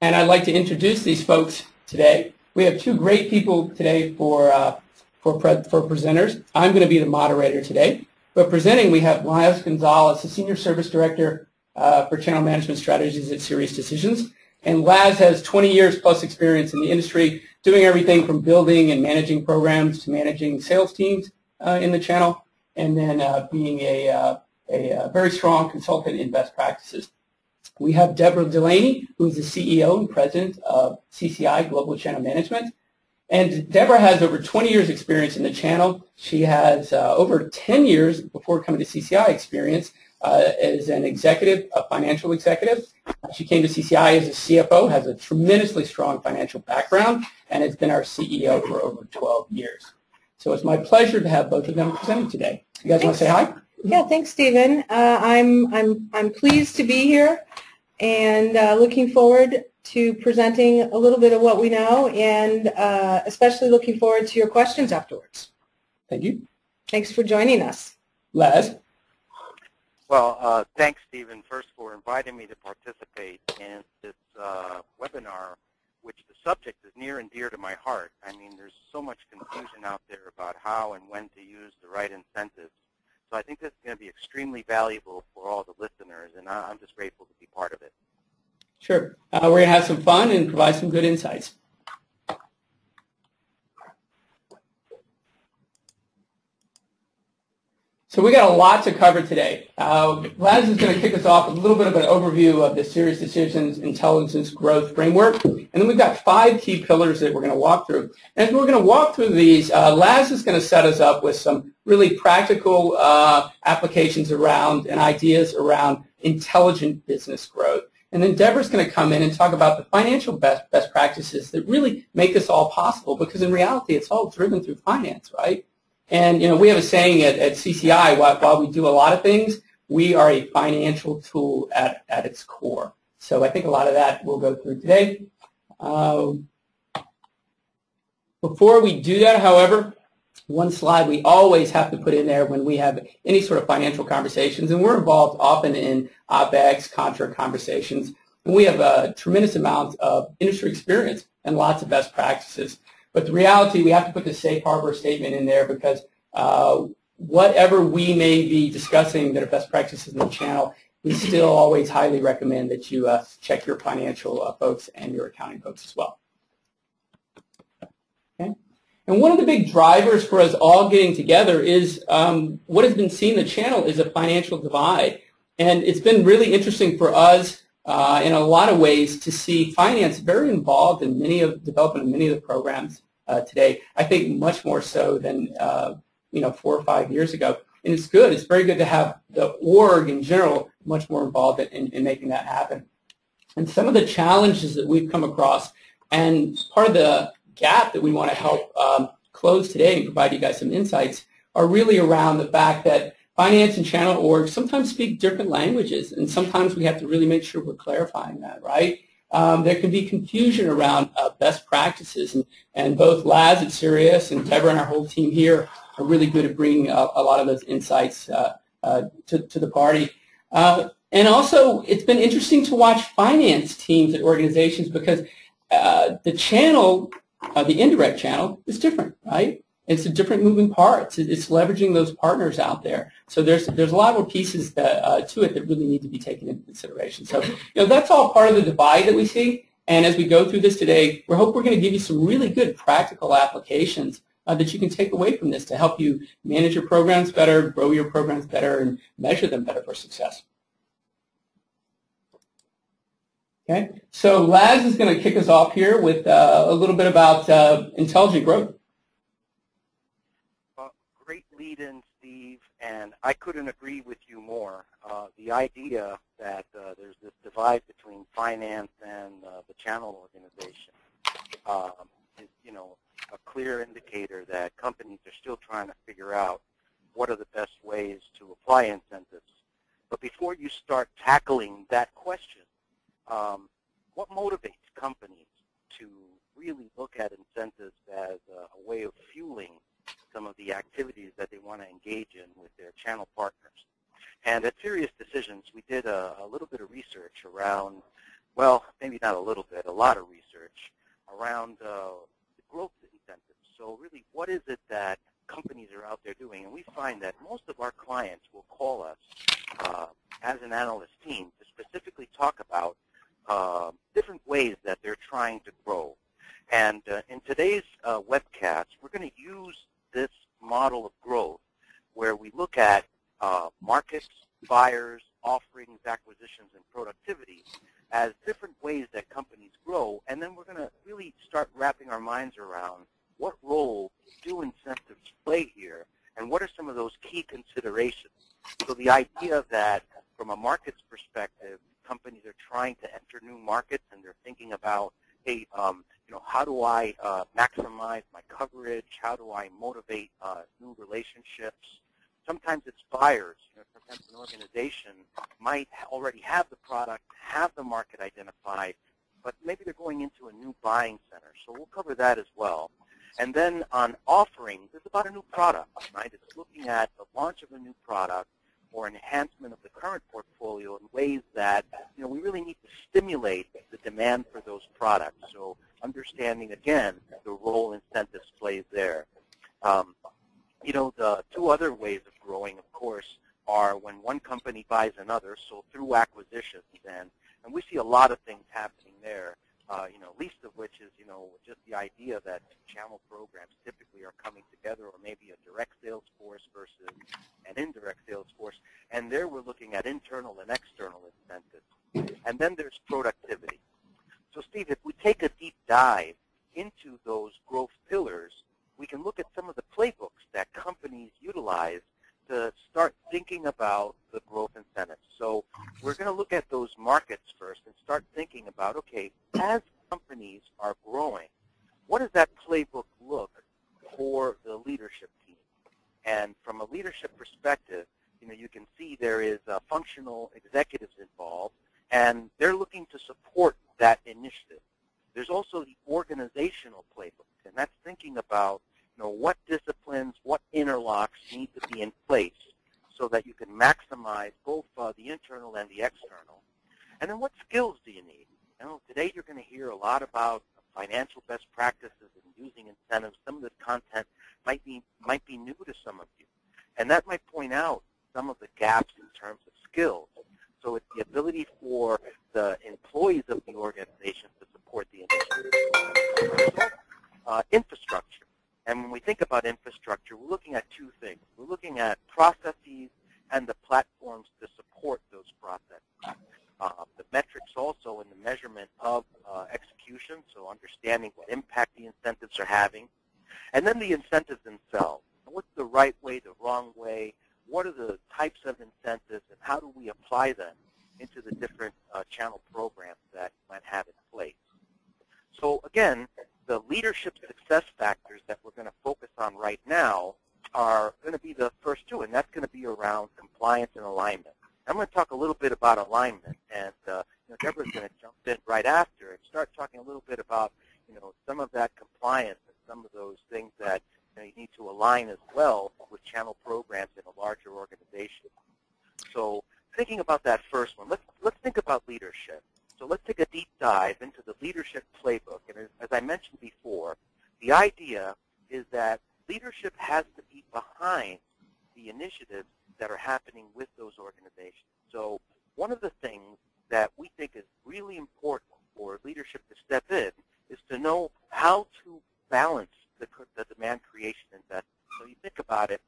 And I'd like to introduce these folks today. We have two great people today for presenters. I'm going to be the moderator today. But presenting, we have Laz Gonzalez, the Senior Service Director for Channel Management Strategies at SiriusDecisions. And Laz has 20 years plus experience in the industry, doing everything from building and managing programs to managing sales teams in the channel, and then being a very strong consultant in best practices. We have Debra Delaney, who is the CEO and President of CCI Global Channel Management. And Debra has over 20 years experience in the channel. She has over 10 years before coming to CCI experience as an executive, a financial executive. She came to CCI as a CFO, has a tremendously strong financial background, and has been our CEO for over 12 years. So it's my pleasure to have both of them presenting today. You guys want to say hi? Yeah, thanks, Stephen. I'm pleased to be here and looking forward to presenting a little bit of what we know, and especially looking forward to your questions afterwards. Thank you. Thanks for joining us. Laz? Well, thanks, Stephen, first for inviting me to participate in this webinar, which the subject is near and dear to my heart. I mean, there's so much confusion out there about how and when to use the right incentives. So I think this is going to be extremely valuable for all the listeners, and I'm just grateful to be part of it. Sure. We're going to have some fun and provide some good insights. So we got a lot to cover today. Laz is going to kick us off with a little bit of an overview of the SiriusDecisions Intelligence Growth Framework. And then we've got 5 key pillars that we're going to walk through. And as we're going to walk through these, Laz is going to set us up with some really practical applications around and ideas around intelligent business growth. And then Debra's going to come in and talk about the financial best practices that really make this all possible, because in reality it's all driven through finance, right? And, you know, we have a saying at CCI, while we do a lot of things, we are a financial tool at its core. So I think a lot of that we'll go through today. Before we do that, however, one slide we always have to put in there when we have any sort of financial conversations, and we're involved often in OpEx, CONTRA conversations, and we have a tremendous amount of industry experience and lots of best practices. But the reality, we have to put the safe harbor statement in there, because whatever we may be discussing that are best practices in the channel, we still always highly recommend that you check your financial folks and your accounting folks as well. Okay. And one of the big drivers for us all getting together is what has been seen in the channel is a financial divide. And it's been really interesting for us in a lot of ways to see finance very involved in development of many of the programs today. I think much more so than 4 or 5 years ago. And it's good. It's very good to have the org in general much more involved in making that happen. And some of the challenges that we've come across, and part of the gap that we want to help close today and provide you guys some insights, are really around the fact that finance and channel orgs sometimes speak different languages, and sometimes we have to really make sure we're clarifying that, right? There can be confusion around best practices, and both Laz at Sirius and Debra and our whole team here are really good at bringing a lot of those insights to the party. And also, it's been interesting to watch finance teams at organizations, because the channel, the indirect channel, is different, right? It's a different moving parts. It's leveraging those partners out there. So there's a lot more pieces to it that really need to be taken into consideration. So that's all part of the divide that we see. And as we go through this today, we hope we're going to give you some really good practical applications that you can take away from this to help you manage your programs better, grow your programs better, and measure them better for success. Okay, so Laz is going to kick us off here with a little bit about intelligent growth. Great lead-in, Steve, and I couldn't agree with you more. The idea that there's this divide between finance and the channel organization is, a clear indicator that companies are still trying to figure out what are the best ways to apply incentives. But before you start tackling that question, what motivates companies to really look at incentives as a way of fueling some of the activities that they want to engage in with their channel partners? And at SiriusDecisions, we did a little bit of research around Well, maybe not a little bit, a lot of research around the growth incentives. So really, what is it that companies are out there doing? And we find that most of our clients will call us as an analyst team to specifically talk about different ways that they're trying to grow. And in today's webcast, we're going to use this model of growth where we look at markets, buyers, offerings, acquisitions, and productivity as different ways that companies grow. And then we're going to really start wrapping our minds around what role do incentives play here, and what are some of those key considerations. So the idea that from a markets perspective, companies are trying to enter new markets and they're thinking about, hey, how do I maximize my coverage? How do I motivate new relationships? Sometimes it's buyers. Sometimes an organization might already have the product, have the market identified, but maybe they're going into a new buying center. So we'll cover that as well. And then on offerings, it's about a new product, right? It's looking at the launch of a new product or enhancement of the current portfolio in ways that, we really need to stimulate the demand for those products. So understanding, again, the role incentives plays there. The two other ways of growing, of course, are when one company buys another, so through acquisitions. And we see a lot of things happening there, least of which is, just the idea that channel programs typically are coming together, or maybe a direct sales force versus an indirect sales force. And there we're looking at internal and external incentives. And then there's productivity. So, Steve, if we take a deep dive into those growth pillars, we can look at some of the playbooks that companies utilize to start thinking about the growth incentives. So we're going to look at those markets first and start thinking about, okay, as companies are growing, what does that playbook look for the leadership team? And from a leadership perspective, you can see there is functional executives involved, and they're looking to support that initiative. There's also the organizational playbook, and that's thinking about what disciplines, what interlocks need to be in place so that you can maximize both the internal and the external. And then what skills do you need? Today you're going to hear a lot about financial best practices and using incentives. Some of this content might be new to some of you, and that might point out some of the gaps in terms of skills. So it's the ability for the employees of the organization to support the initiative. Infrastructure. And when we think about infrastructure, we're looking at two things. We're looking at processes and the platforms to support those processes. The metrics also in the measurement of execution, so understanding what impact the incentives are having. And then the incentives themselves. What's the right way, the wrong way? What are the types of incentives, and how do we apply them into the different channel programs that you might have in place? So again, the leadership success factors that we're going to focus on right now are going to be the first two, and that's going to be around compliance and alignment. I'm going to talk a little bit about alignment, and Debra's going to jump in right after and start talking a little bit about some of that compliance and some of those things that you need to align as well with channel programs in a larger organization. So thinking about that first one, let's think about leadership. So let's take a deep dive into the leadership playbook. And as I mentioned before, the idea is that leadership has to be behind the initiatives that are happening with those organizations. So one of the things that we think is really important for leadership to step in is to know how to balance the demand creation investment. So you think about it,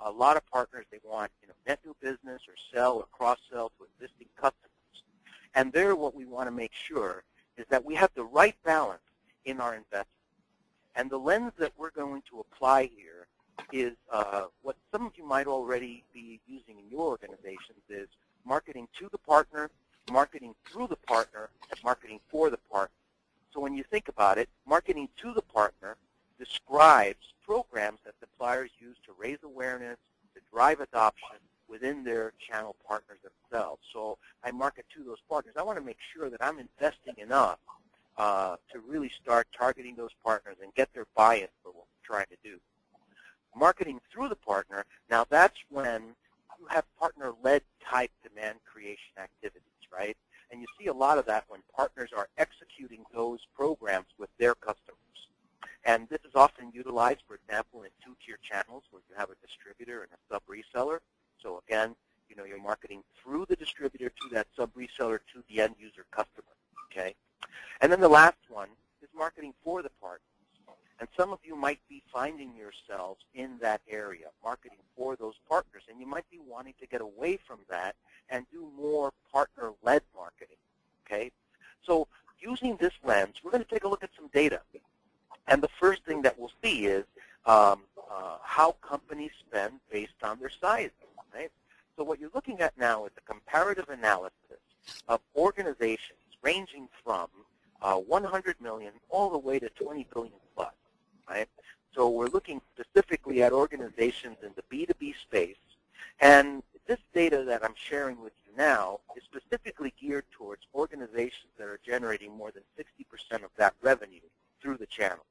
a lot of partners, they want net new business or sell or cross-sell to existing customers. And there what we want to make sure is that we have the right balance in our investment. And the lens that we're going to apply here is what some of you might already be using in your organizations is marketing to the partner, marketing through the partner, and marketing for the partner. So when you think about it, marketing to the partner describes programs that suppliers use to raise awareness, to drive adoption within their channel partners themselves. So I market to those partners. I want to make sure that I'm investing enough to really start targeting those partners and get their buy-in for what we're trying to do. Marketing through the partner, now that's when you have partner-led type demand creation activities, right? And you see a lot of that when partners are executing those programs with their customers. And this is often utilized, for example, in two-tier channels where you have a distributor and a sub-reseller. So again, you're marketing through the distributor to that sub-reseller to the end user customer, okay? And then the last one is marketing for the partners. And some of you might be finding yourselves in that area, marketing for those partners, and you might be wanting to get away from that and do more partner-led marketing, okay? So using this lens, we're going to take a look at some data. And the first thing that we'll see is how companies spend based on their size, right? So what you're looking at now is a comparative analysis of organizations ranging from 100 million all the way to 20 billion plus, right? So we're looking specifically at organizations in the B2B space, and this data that I'm sharing with you now is specifically geared towards organizations that are generating more than 60% of that revenue through the channel.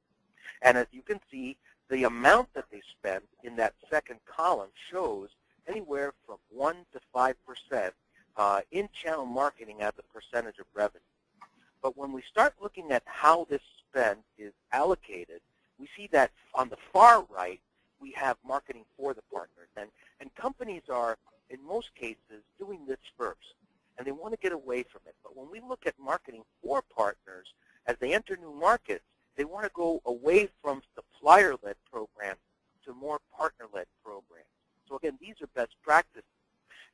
And as you can see, the amount that they spend in that second column shows anywhere from 1 to 5% in channel marketing as a percentage of revenue. But when we start looking at how this spend is allocated, we see that on the far right, we have marketing for the partners. And companies are, in most cases, doing this first, and they want to get away from it. But when we look at marketing for partners, as they enter new markets, they want to go away from supplier-led programs to more partner-led programs. So again, these are best practices.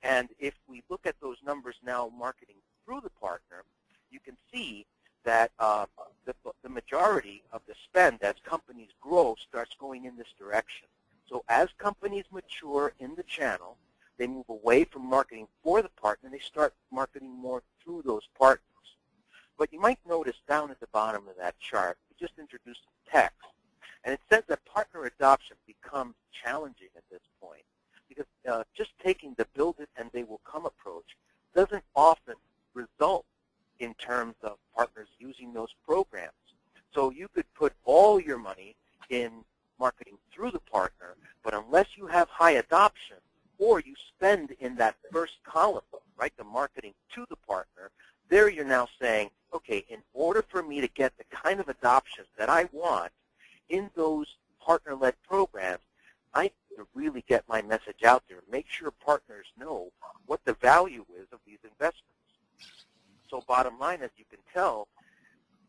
And if we look at those numbers now marketing through the partner, you can see that the majority of the spend as companies grow starts going in this direction. So as companies mature in the channel, they move away from marketing for the partner, and they start marketing more through those partners. But you might notice down at the bottom of that chart, we just introduced some text. And it says that partner adoption becomes challenging at this point, because just taking the build it and they will come approach doesn't often result in terms of partners using those programs. So you could put all your money in marketing through the partner, but unless you have high adoption or you spend in that first column, right, the marketing to the partner, there you're now saying, okay, in order for me to get the kind of adoption that I want in those partner-led programs, I need to really get my message out there, make sure partners know what the value is of these investments. So bottom line, as you can tell,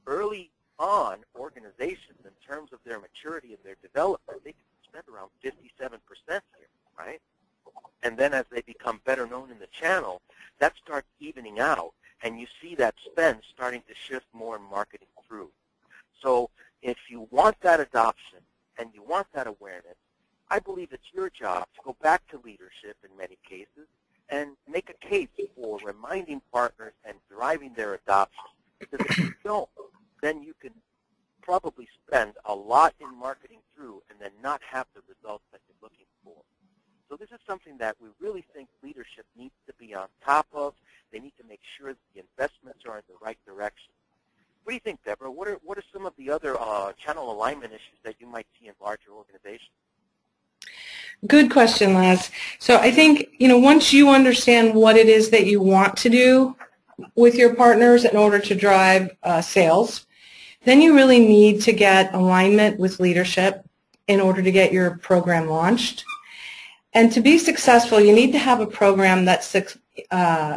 early on, organizations, in terms of their maturity and their development, they can spend around 57% here, right? And then as they become better known in the channel, that starts evening out, and you see that spend starting to shift more in marketing through. So if you want that adoption and you want that awareness, I believe it's your job to go back to leadership in many cases and make a case for reminding partners and driving their adoption. Because if you don't, then you can probably spend a lot in marketing through and then not have the results that you're looking for. So this is something that we really think leadership needs to be on top of. They need to make sure that the investments are in the right direction. What do you think, Deborah? What are some of the other channel alignment issues that you might see in larger organizations? Good question, Laz. So I think, once you understand what it is that you want to do with your partners in order to drive sales, then you really need to get alignment with leadership in order to get your program launched. And to be successful, you need to have a program that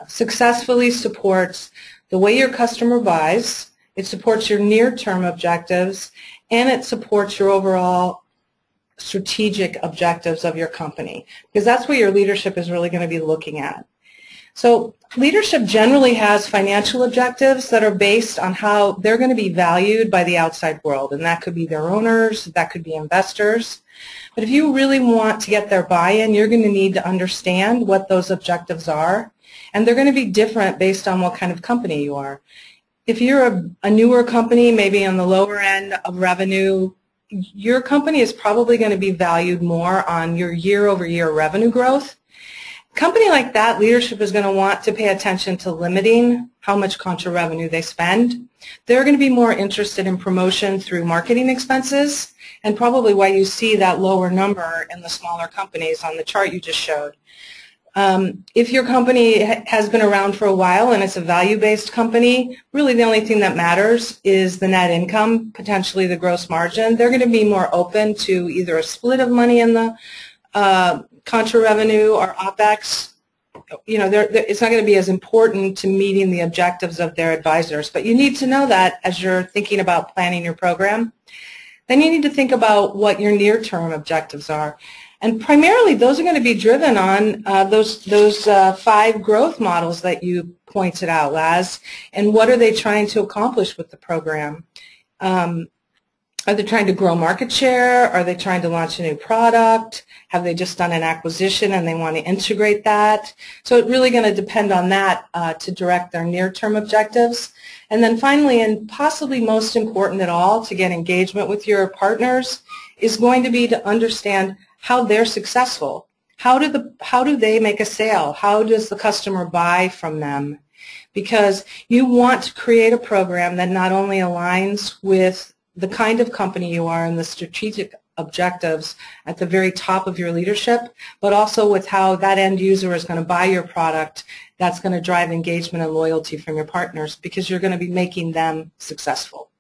successfully supports the way your customer buys, it supports your near-term objectives, and it supports your overall strategic objectives of your company, because that's what your leadership is really going to be looking at. So leadership generally has financial objectives that are based on how they're going to be valued by the outside world, and that could be their owners, that could be investors. But if you really want to get their buy-in, you're going to need to understand what those objectives are, and they're going to be different based on what kind of company you are. If you're a newer company, maybe on the lower end of revenue, your company is probably going to be valued more on your year-over-year revenue growth. A company like that, leadership is going to want to pay attention to limiting how much contra revenue they spend. They're going to be more interested in promotion through marketing expenses, and probably why you see that lower number in the smaller companies on the chart you just showed. If your company has been around for a while and it's a value-based company, really the only thing that matters is the net income, potentially the gross margin. They're going to be more open to either a split of money in the contra revenue or OPEX. You know, it's not going to be as important to meeting the objectives of their advisors. But you need to know that as you're thinking about planning your program. Then you need to think about what your near-term objectives are. And primarily, those are going to be driven on those 5 growth models that you pointed out, Laz. And what are they trying to accomplish with the program? Are they trying to grow market share? Are they trying to launch a new product? Have they just done an acquisition and they want to integrate that? So it's really going to depend on that to direct their near-term objectives. And then finally, and possibly most important at all to get engagement with your partners, is going to be to understand how they're successful. How do they make a sale? How does the customer buy from them? Because you want to create a program that not only aligns with the kind of company you are and the strategic objectives at the very top of your leadership, but also with how that end user is going to buy your product. That's going to drive engagement and loyalty from your partners because you're going to be making them successful.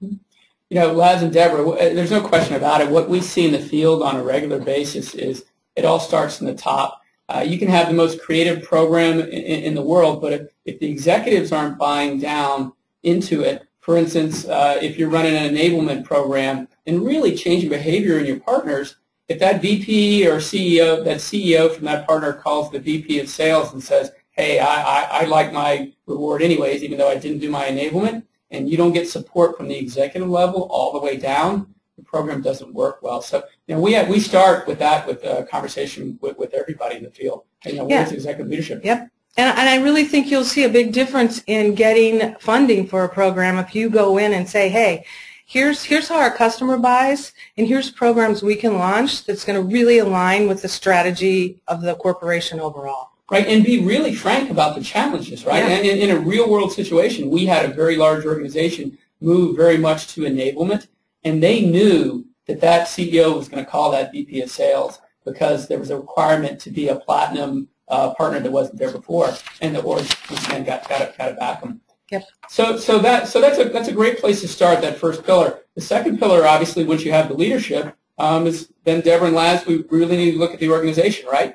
You know, Laz and Debra, there's no question about it. What we see in the field on a regular basis is it all starts from the top. You can have the most creative program in the world, but if the executives aren't buying down into it, for instance, if you're running an enablement program and really changing behavior in your partners, if that VP or CEO, that CEO from that partner calls the VP of sales and says, hey, I like my reward anyways, even though I didn't do my enablement, and you don't get support from the executive level all the way down, the program doesn't work well. So, you know, we start with that, with a conversation with everybody in the field. You know, where's executive leadership? Yep. And I really think you'll see a big difference in getting funding for a program if you go in and say, hey, here's how our customer buys, and here's programs we can launch that's going to really align with the strategy of the corporation overall. Right, and be really frank about the challenges, right? Yeah. And in a real-world situation, we had a very large organization move very much to enablement, and they knew that that CEO was going to call that VP of sales because there was a requirement to be a platinum partner that wasn't there before, and the org again got to back them. Yep. So that's a great place to start, that first pillar. The second pillar, obviously, once you have the leadership, is then Debra and Laz, we really need to look at the organization, right?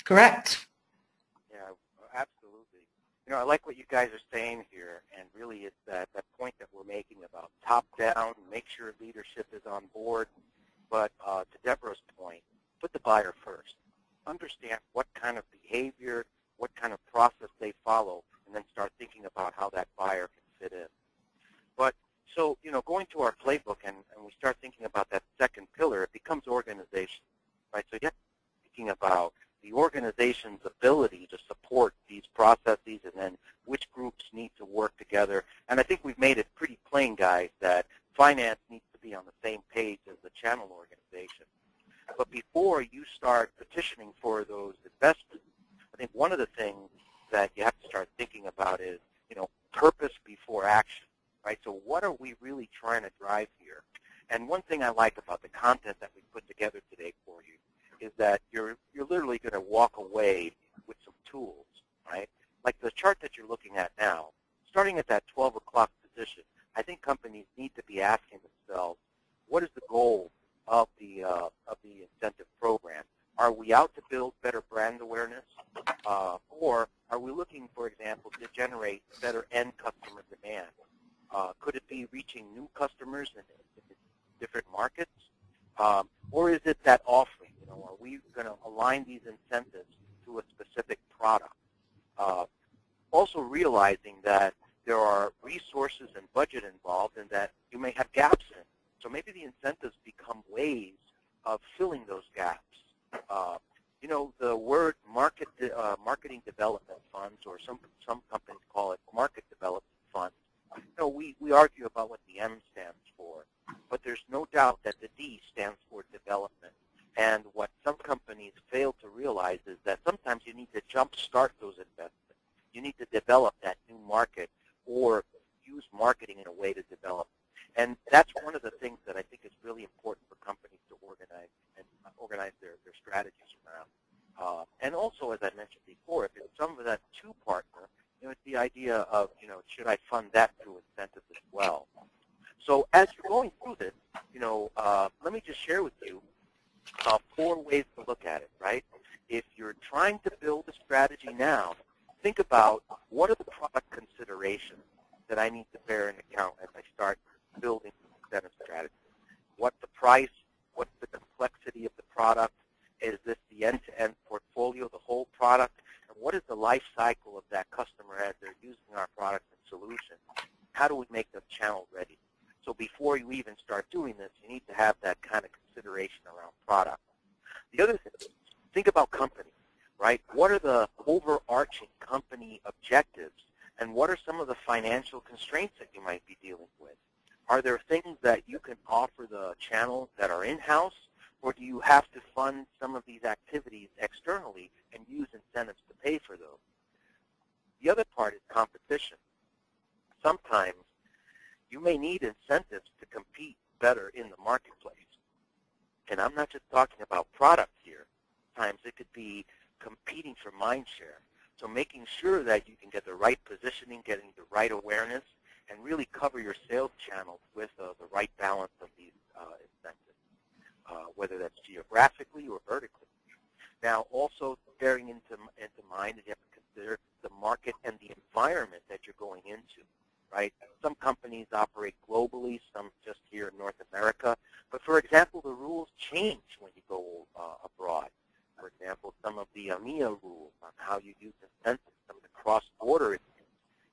Correct. Yeah, absolutely. You know, I like what you guys are saying here, and really it's that point that we're making about top down, make sure leadership is on board. But to Debra's point, put the buyer first. Understand what kind of behavior, what kind of process they follow, and then start thinking about how that buyer can fit in. But so, you know, going to our playbook and we start thinking about that second pillar, it becomes organization, right? So you have to be thinking about the organization's ability to support these processes and then which groups need to work together. And I think we've made it pretty plain, guys, that finance needs to be on the same page as the channel organization. But before you start petitioning for those investments, I think one of the things that you have to start thinking about is, you know, purpose before action, right? So what are we really trying to drive here? And one thing I like about the content that we put together today for you is that you're literally going to walk away with some tools, right? Like the chart that you're looking at now, starting at that 12 o'clock position, I think companies need to be asking themselves, what is the goal of the incentive program? Are we out to build better brand awareness, or are we looking, for example, to generate better end customer demand? Could it be reaching new customers in different markets, or is it that offering? You know, are we going to align these incentives to a specific product? Also realizing that there are resources and budget involved, and that you may have gaps in. So maybe the incentives become ways of filling those gaps. You know, the word marketing development funds, or some companies call it market development funds. You know, we argue about what the M stands for, but there's no doubt that the D stands for development. And what some companies fail to realize is that sometimes you need to jumpstart those investments. You need to develop that new market or use marketing in a way to develop. And that's one of the things that I think is really important for companies to organize their strategies around. And also, as I mentioned that to partner, it's the idea of, should I fund that through incentives as well? So as you're going through this, let me just share with you 4 ways to look at it, right? If you're trying to build a strategy now, think about what are the product considerations that I need to bear in account as I start building incentive strategy. What's the price? What's the complexity of the product? Is this the end-to-end portfolio, the whole product? And what is the life cycle of that customer as they're using our product and solution? How do we make them channel ready? So before you even start doing this, you need to have that kind of consideration around product. The other thing, think about company, right? What are the overarching company objectives, and what are some of the financial constraints that you might be dealing with? Are there things that you can offer the channel that are in-house, or do you have to fund some of these activities externally and use incentives to pay for those? The other part is competition. Sometimes you may need incentives to compete better in the marketplace. And I'm not just talking about product here. Sometimes it could be competing for mind share. So making sure that you can get the right positioning, getting the right awareness, and really cover your sales channels with the right balance of these incentives, whether that's geographically or vertically. Now, also bearing into mind that you have to consider the market and the environment that you're going into, right? Some companies operate globally, some just here in North America. But, for example, the rules change when you go abroad. For example, some of the EMEA rules on how you use incentives, some of the cross-border,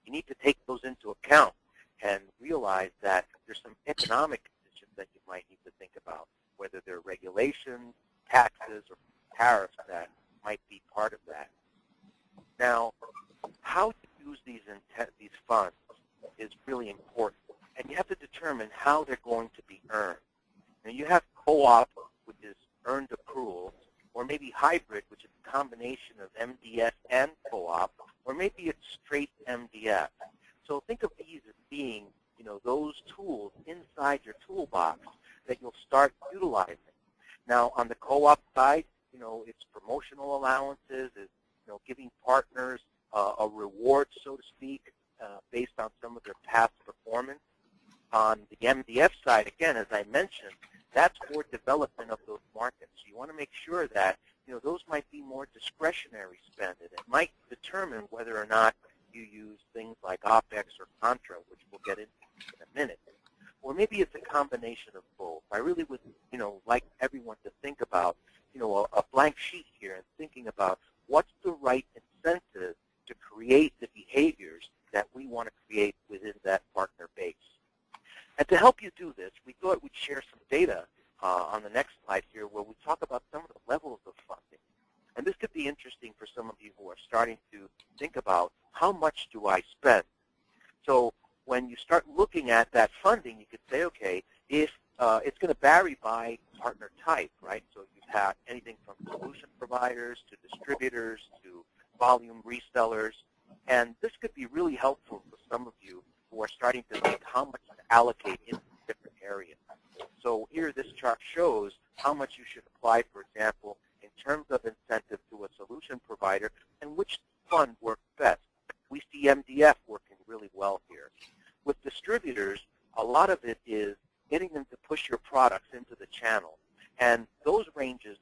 you need to take those into account and realize that there's some economic conditions that you might need to think about, whether they're regulations, taxes, or tariffs that might be part of that. Now, how you use these funds is really important, and you have to determine how they're going to be earned. Now, you have co-op, which is earned accruals, or maybe hybrid, which is a combination of MDF and co-op, or maybe it's straight MDF. So think of these as being, those tools inside your toolbox that you'll start utilizing. Now, on the co-op side, it's promotional allowances, it's giving partners a reward, so to speak, based on some of their past performance. On the MDF side, again, as I mentioned, that's for development of those markets. So you want to make sure that those might be more discretionary spend, and it might determine whether or not you use things like OPEX or CONTRA, which we'll get into in a minute. Or maybe it's a combination of both. I really would, like everyone to think about, a blank sheet here and thinking about what's the right incentive to create the behaviors that we want to create within that partner base. And to help you do this, we thought we'd share some data on the next slide here where we talk about some of the levels of funding. And this could be interesting for some of you who are starting to think about how much do I spend. So when you start looking at that funding, you could say, okay, if it's going to vary by partner type, right? So you've had anything from solution providers to distributors to volume resellers. And this could be really helpful for some of you who are starting to think how much to allocate in different areas. So here this chart shows how much you should apply, for example, in terms of incentive to a solution provider and which fund works best. We see MDF working really well here. With distributors, a lot of it is getting them to push your products into the channel. And those ranges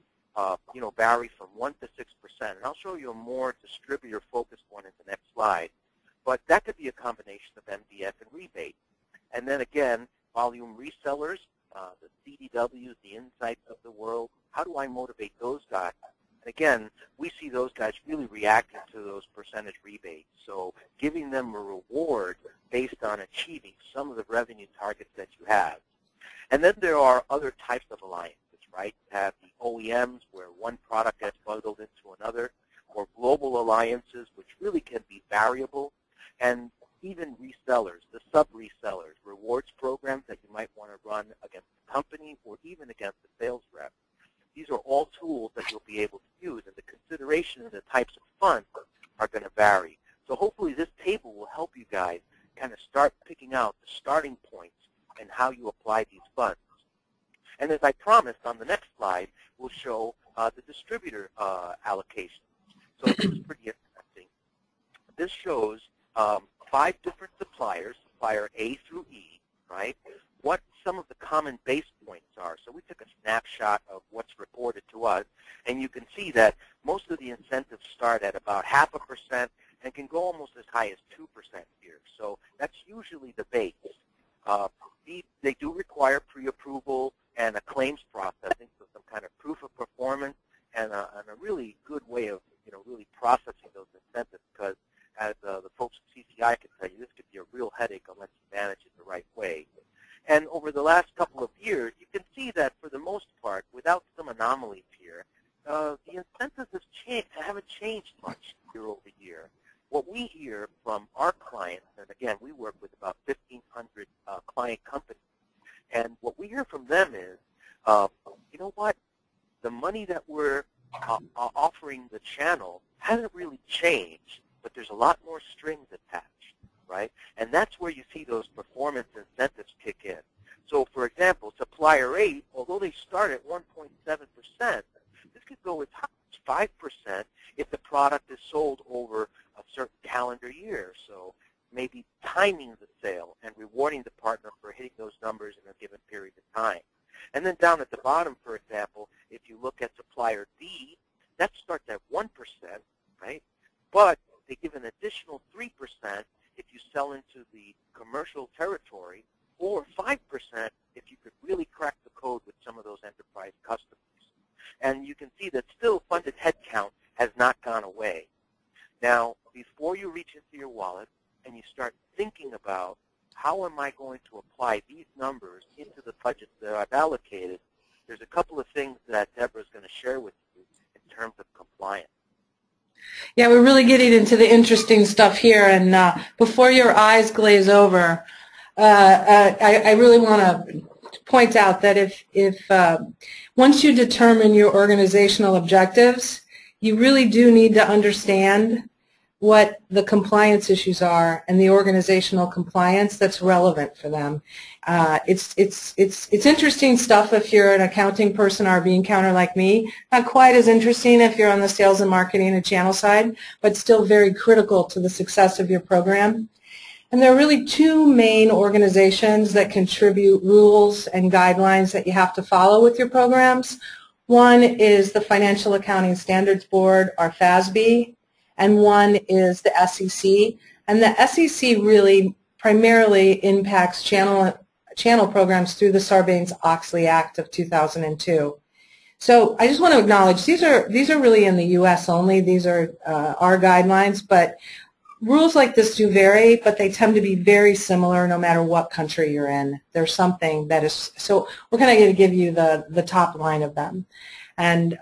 vary from 1% to 6%. And I'll show you a more distributor-focused one in the next slide. But that could be a combination of MDF and rebate. And then again, volume resellers, the CDWs, the Insights of the world, how do I motivate those guys? And again, we see those guys really reacting to those percentage rebates. So giving them a reward based on achieving some of the revenue targets that you have. And then there are other types of alliances, right? You have the OEMs where one product gets bundled into another, or global alliances, which really can be variable, and even resellers, the sub-resellers, rewards programs that you might want to run against the company or even against the sales rep. These are all tools that you'll be able to use, and the consideration of the types of funds are going to vary. So hopefully this table will help you guys kind of start picking out the starting points and how you apply these funds. And as I promised, on the next slide, we'll show the distributor allocation. So this is pretty interesting. this shows 5 different suppliers, supplier A through E, right? What some of the common base points are. So we took a snapshot of what's reported to us, and you can see that most of the incentives start at about 0.5% and can go almost as high as 2% here. So that's usually the base. They do require pre-approval and a claims processing, so some kind of proof of performance and a really good way of really processing those incentives, because as the folks at CCI can tell you, this could be a real headache unless you manage it the right way. And over the last couple of years, you can see that for the most part, without some anomalies here, the incentives haven't changed much year over year. What we hear from our clients, and again, we work with about 1,500 client companies, and what we hear from them is, you know what, the money that we're offering the channel hasn't really changed, but there's a lot more strings attached, right? And that's where you see those performance incentives kick in. So, for example, supplier A, although they start at 1.7%, this could go as high as 5% if the product is sold over a certain calendar year. So maybe timing the sale and rewarding the partner for hitting those numbers in a given period of time. And then down at the bottom, for example, if you look at supplier D, that starts at 1%, right? But they give an additional 3% if you sell into the commercial territory, or 5% if you could really crack the code with some of those enterprise customers. And you can see that still funded headcount has not gone away. Now, before you reach into your wallet and you start thinking about how am I going to apply these numbers into the budget that I've allocated, there's a couple of things that Debra is going to share with you in terms of compliance. Yeah, we're really getting into the interesting stuff here, and before your eyes glaze over, I really want to point out that if once you determine your organizational objectives, you really do need to understand what the compliance issues are and the organizational compliance that's relevant for them. It's interesting stuff if you're an accounting person or a bean counter like me. Not quite as interesting if you're on the sales and marketing and channel side, but still very critical to the success of your program. And there are really 2 main organizations that contribute rules and guidelines that you have to follow with your programs. One is the Financial Accounting Standards Board, or FASB, and one is the SEC. And the SEC really primarily impacts channel programs through the Sarbanes-Oxley Act of 2002. So I just want to acknowledge these are really in the U.S. only. These are our guidelines, but rules like this do vary, but they tend to be very similar no matter what country you're in. There's something that is, so we're kind of going to give you the top line of them. And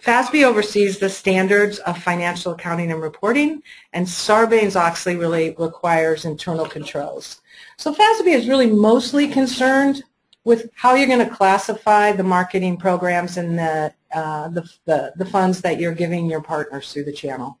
FASB oversees the standards of financial accounting and reporting, and Sarbanes-Oxley really requires internal controls. So FASB is really mostly concerned with how you're going to classify the marketing programs and the funds that you're giving your partners through the channel.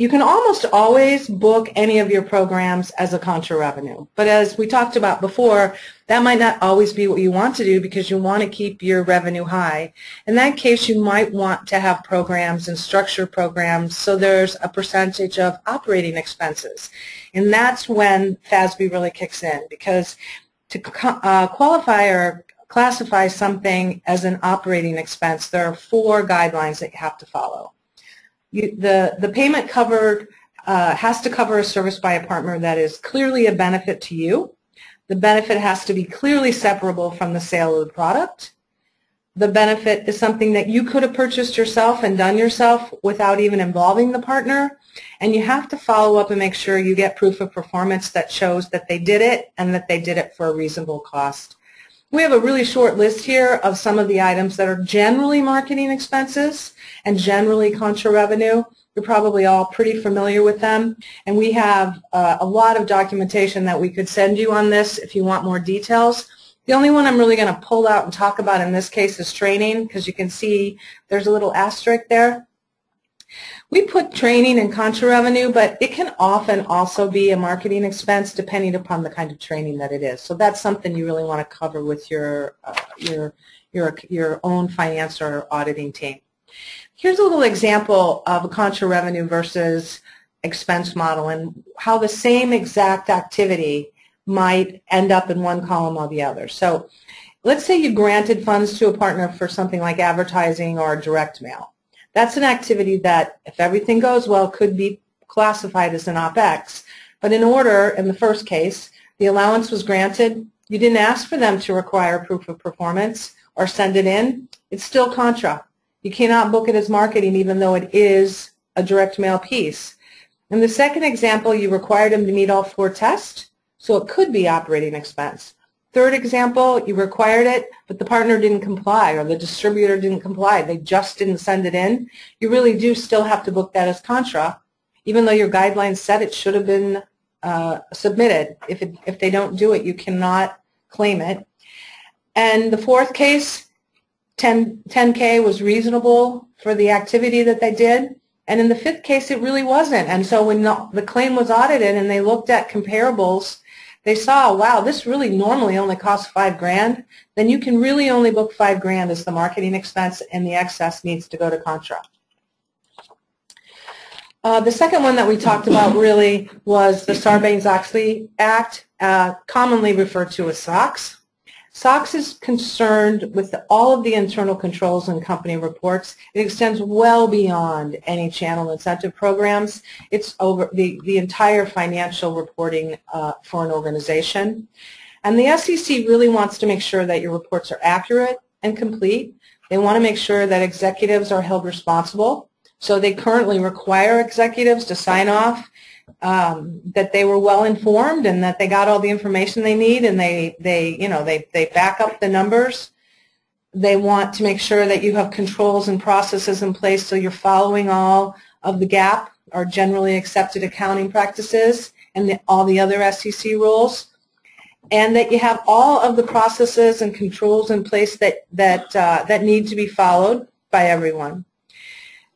You can almost always book any of your programs as a contra revenue. But as we talked about before, that might not always be what you want to do because you want to keep your revenue high. In that case, you might want to have programs and structure programs so there's a percentage of operating expenses. And that's when FASB really kicks in, because to qualify or classify something as an operating expense, there are 4 guidelines that you have to follow. The payment covered has to cover a service by a partner that is clearly a benefit to you. The benefit has to be clearly separable from the sale of the product. The benefit is something that you could have purchased yourself and done yourself without even involving the partner. And you have to follow up and make sure you get proof of performance that shows that they did it and that they did it for a reasonable cost. We have a really short list here of some of the items that are generally marketing expenses and generally contra revenue. You're probably all pretty familiar with them. And we have a lot of documentation that we could send you on this if you want more details. The only one I'm really going to pull out and talk about in this case is training, because you can see there's a little asterisk there. We put training in contra revenue, but it can often also be a marketing expense depending upon the kind of training that it is. So that's something you really want to cover with your own finance or auditing team. Here's a little example of a contra revenue versus expense model and how the same exact activity might end up in one column or the other. So let's say you granted funds to a partner for something like advertising or direct mail. That's an activity that, if everything goes well, could be classified as an OPEX. But in the first case, the allowance was granted. You didn't ask for them to require proof of performance or send it in. It's still contra. You cannot book it as marketing even though it is a direct mail piece. In the second example, you required them to meet all 4 tests, so it could be operating expense. Third example, you required it, but the partner didn't comply or the distributor didn't comply. They just didn't send it in. You really do still have to book that as contra, even though your guidelines said it should have been submitted. If they don't do it, you cannot claim it. And the fourth case, 10K was reasonable for the activity that they did. And in the fifth case, it really wasn't. And so when the claim was audited and they looked at comparables, they saw, wow, this really normally only costs $5,000. Then you can really only book $5,000 as the marketing expense, and the excess needs to go to contra. The second one that we talked about really was the Sarbanes-Oxley Act, commonly referred to as SOX. SOX is concerned with all of the internal controls and company reports. It extends well beyond any channel incentive programs. It's over the entire financial reporting for an organization. And the SEC really wants to make sure that your reports are accurate and complete. They want to make sure that executives are held responsible. So they currently require executives to sign off that they were well informed and that they got all the information they need, and they back up the numbers. They want to make sure that you have controls and processes in place so you're following all of the GAAP or generally accepted accounting practices and all the other SEC rules, and that you have all of the processes and controls in place that need to be followed by everyone.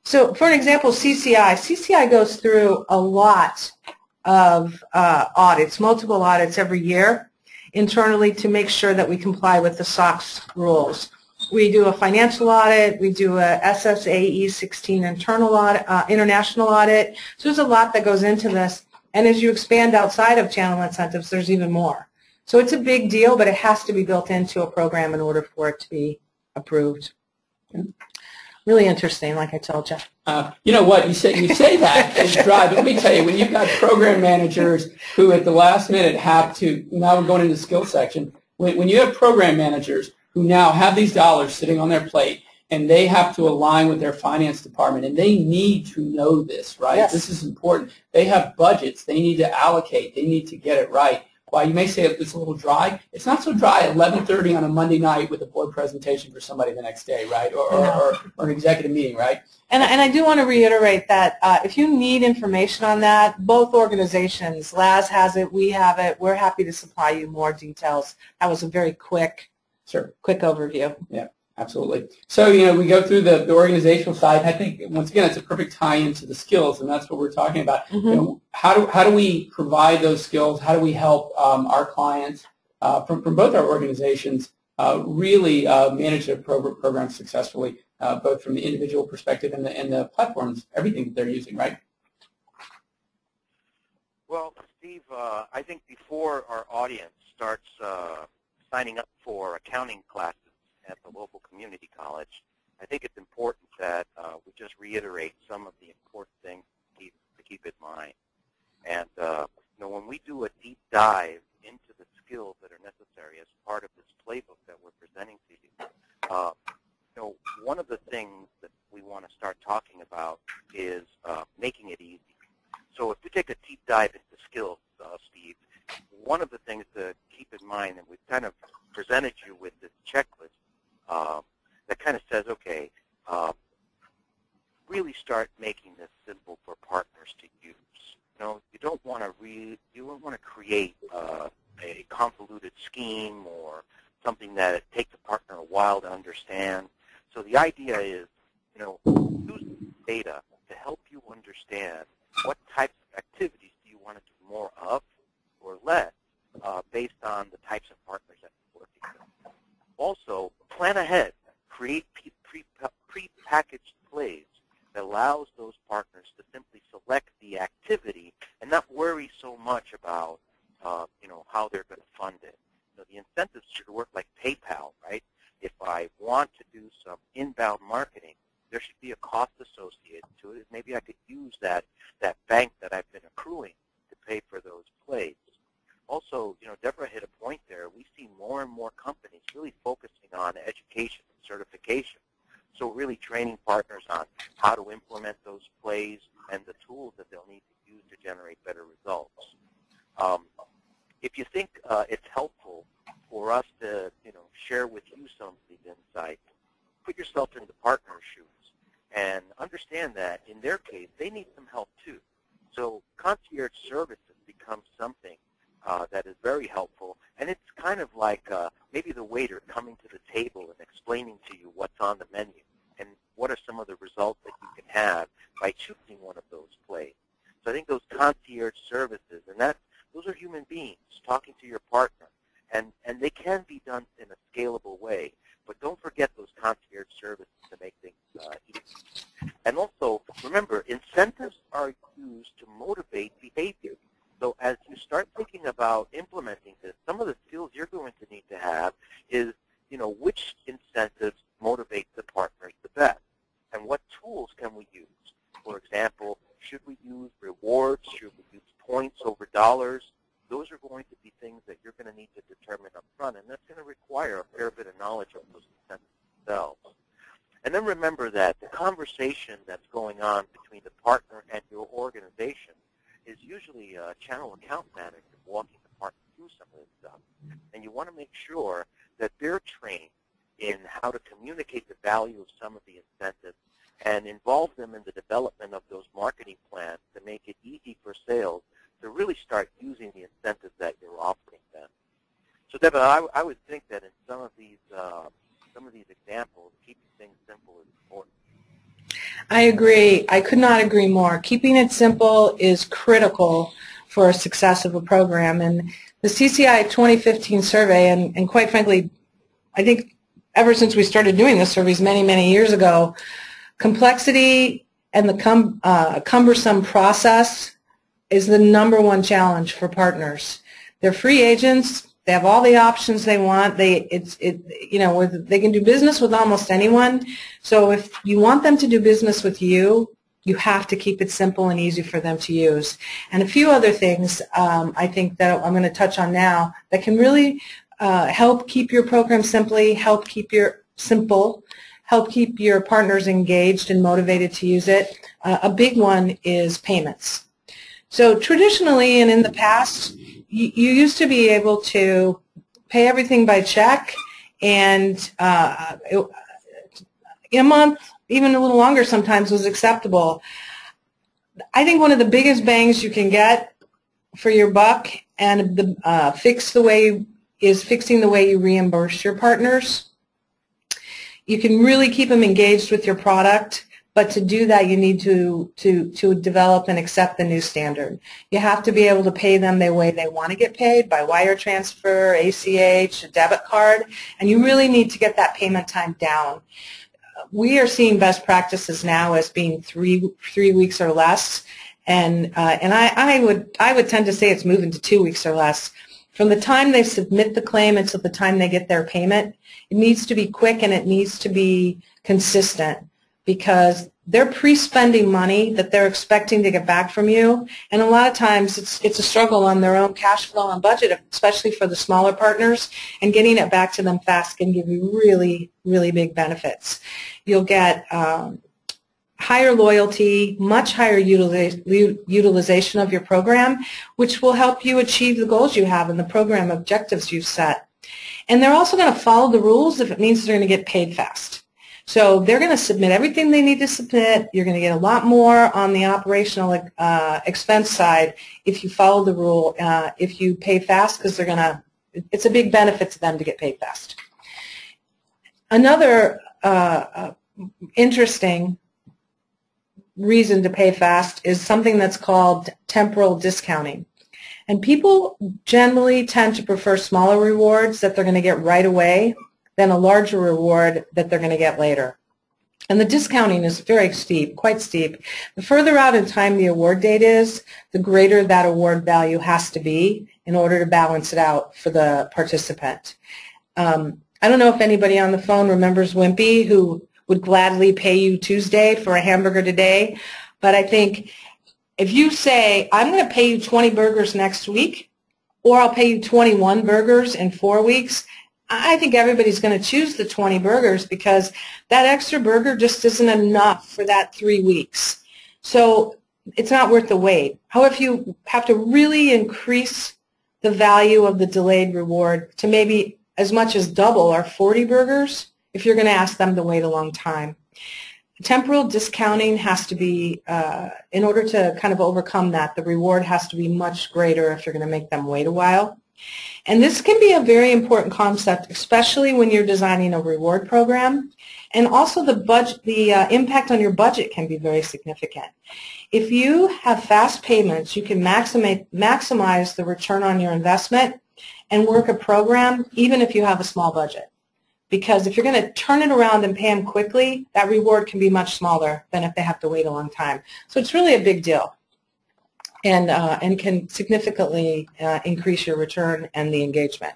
So for an example, CCI goes through a lot of audits, multiple audits every year internally to make sure that we comply with the SOX rules. We do a financial audit, we do a SSAE 16 internal audit, international audit. So there's a lot that goes into this, and as you expand outside of channel incentives, there's even more. So it's a big deal, but it has to be built into a program in order for it to be approved. Really interesting, like I told you. You know what, you say that is dry, but let me tell you, when you've got program managers who at the last minute have to, now we're going into the skill section, when you have program managers who now have these dollars sitting on their plate and they have to align with their finance department, and they need to know this, right? Yes. This is important. They have budgets. They need to allocate. They need to get it right. While you may say it's a little dry, it's not so dry at 11:30 on a Monday night with a board presentation for somebody the next day, right? Or an executive meeting, right? And I do want to reiterate that if you need information on that, both organizations, Laz has it, we have it, we're happy to supply you more details. That was a very quick overview. Yeah. Absolutely. So, we go through the organizational side. I think, once again, it's a perfect tie-in to the skills, and that's what we're talking about. Mm-hmm. How do we provide those skills? How do we help our clients from both our organizations really manage their programs successfully, both from the individual perspective and the platforms, everything that they're using, right? Well, Steve, I think before our audience starts signing up for accounting classes at the local community college, I think it's important that we just reiterate some of the important things to keep in mind. And when we do a deep dive into the skills that are necessary as part of this playbook that we're presenting to you, one of the things that we want to start talking about is making it easy. So if we take a deep dive into skills, Steve, one of the things to keep in mind, and we've kind of presented you with this checklist, that kind of says, okay, really start making this simple for partners to use. You don't want to create a convoluted scheme or something that it takes a partner a while to understand. So the idea is, use data to help you understand what types of activities do you want to do more of or less based on the types of partners that you're working with. Also, plan ahead. Create pre-packaged plays to simply select the activity and not worry so much about, how they're going to fund it. The incentives should work like PayPal, right? If I want to do some inbound marketing, there should be a cost associated to it. Maybe I could use that bank that I've been accruing to pay for those plays. Also, Debra hit a point there. We see more and more companies really focusing on education and certification. So really training partners on how to implement those plays and the tools that they'll need to use to generate better results. If you think it's helpful for us to, share with you some of these insights, put yourself in the partner's shoes and understand that in their case, they need some help too. So concierge services becomes something that is very helpful, and it's kind of like maybe the waiter coming to the table and explaining to you what's on the menu and what are some of the results that you can have by choosing one of those plays. So I think those concierge services, and those are human beings talking to your partner, and they can be done in a scalable way. But don't forget those concierge services to make things easy. And also, remember, incentives are used to motivate behavior. So as you start thinking about implementing this, some of the skills you're going to need to have is, which incentives motivate the partners the best, and what tools can we use? For example, should we use rewards? Should we use points over dollars? Those are going to be things that you're going to need to determine up front, and that's going to require a fair bit of knowledge of those incentives themselves. And then remember that the conversation that's going on between the partner and your organization is usually a channel account manager walking the partner through some of this stuff. And you want to make sure that they're trained in how to communicate the value of some of the incentives and involve them in the development of those marketing plans to make it easy for sales to really start using the incentives that you're offering them. So, Debra, I would think that in some of these examples, keeping things simple is important. I agree. I could not agree more. Keeping it simple is critical for a success of a program. And the CCI 2015 survey, and quite frankly, I think ever since we started doing this surveys many, many years ago, complexity and the cumbersome process is the #1 challenge for partners. They're free agents. They have all the options they want. They can do business with almost anyone. So if you want them to do business with you, you have to keep it simple and easy for them to use. And a few other things I think that I'm going to touch on now that can really help keep your program help keep your partners engaged and motivated to use it. A big one is payments. So traditionally and in the past, you used to be able to pay everything by check, and a month, even a little longer sometimes, was acceptable. I think one of the biggest bangs you can get for your buck and fixing the way you reimburse your partners. You can really keep them engaged with your product. But to do that, you need to develop and accept the new standard. You have to be able to pay them the way they want to get paid, by wire transfer, ACH, a debit card, and you really need to get that payment time down. We are seeing best practices now as being three weeks or less, and I would tend to say it's moving to 2 weeks or less. From the time they submit the claim until the time they get their payment, it needs to be quick and it needs to be consistent, because they're pre-spending money that they're expecting to get back from you, and a lot of times it's a struggle on their own cash flow and budget, especially for the smaller partners, and getting it back to them fast can give you really, really big benefits. You'll get higher loyalty, much higher utilization of your program, which will help you achieve the goals you have and the program objectives you've set. And they're also going to follow the rules if it means they're going to get paid fast. So they're going to submit everything they need to submit. You're going to get a lot more on the operational expense side if you follow the rule, if you pay fast, because it's a big benefit to them to get paid fast. Another interesting reason to pay fast is something that's called temporal discounting. And people generally tend to prefer smaller rewards that they're going to get right away than a larger reward that they're going to get later. And the discounting is very steep, quite steep. The further out in time the award date is, the greater that award value has to be in order to balance it out for the participant. I don't know if anybody on the phone remembers Wimpy, who would gladly pay you Tuesday for a hamburger today, but I think if you say, I'm going to pay you 20 burgers next week, or I'll pay you 21 burgers in 4 weeks, I think everybody's going to choose the 20 burgers because that extra burger just isn't enough for that 3 weeks. So it's not worth the wait. However, if you have to really increase the value of the delayed reward to maybe as much as double or 40 burgers, if you're going to ask them to wait a long time. Temporal discounting has to be, in order to kind of overcome that, the reward has to be much greater if you're going to make them wait a while. And this can be a very important concept, especially when you're designing a reward program. And also the impact on your budget can be very significant. If you have fast payments, you can maximize the return on your investment and work a program even if you have a small budget. Because if you're going to turn it around and pay them quickly, that reward can be much smaller than if they have to wait a long time. So it's really a big deal, and can significantly increase your return and the engagement.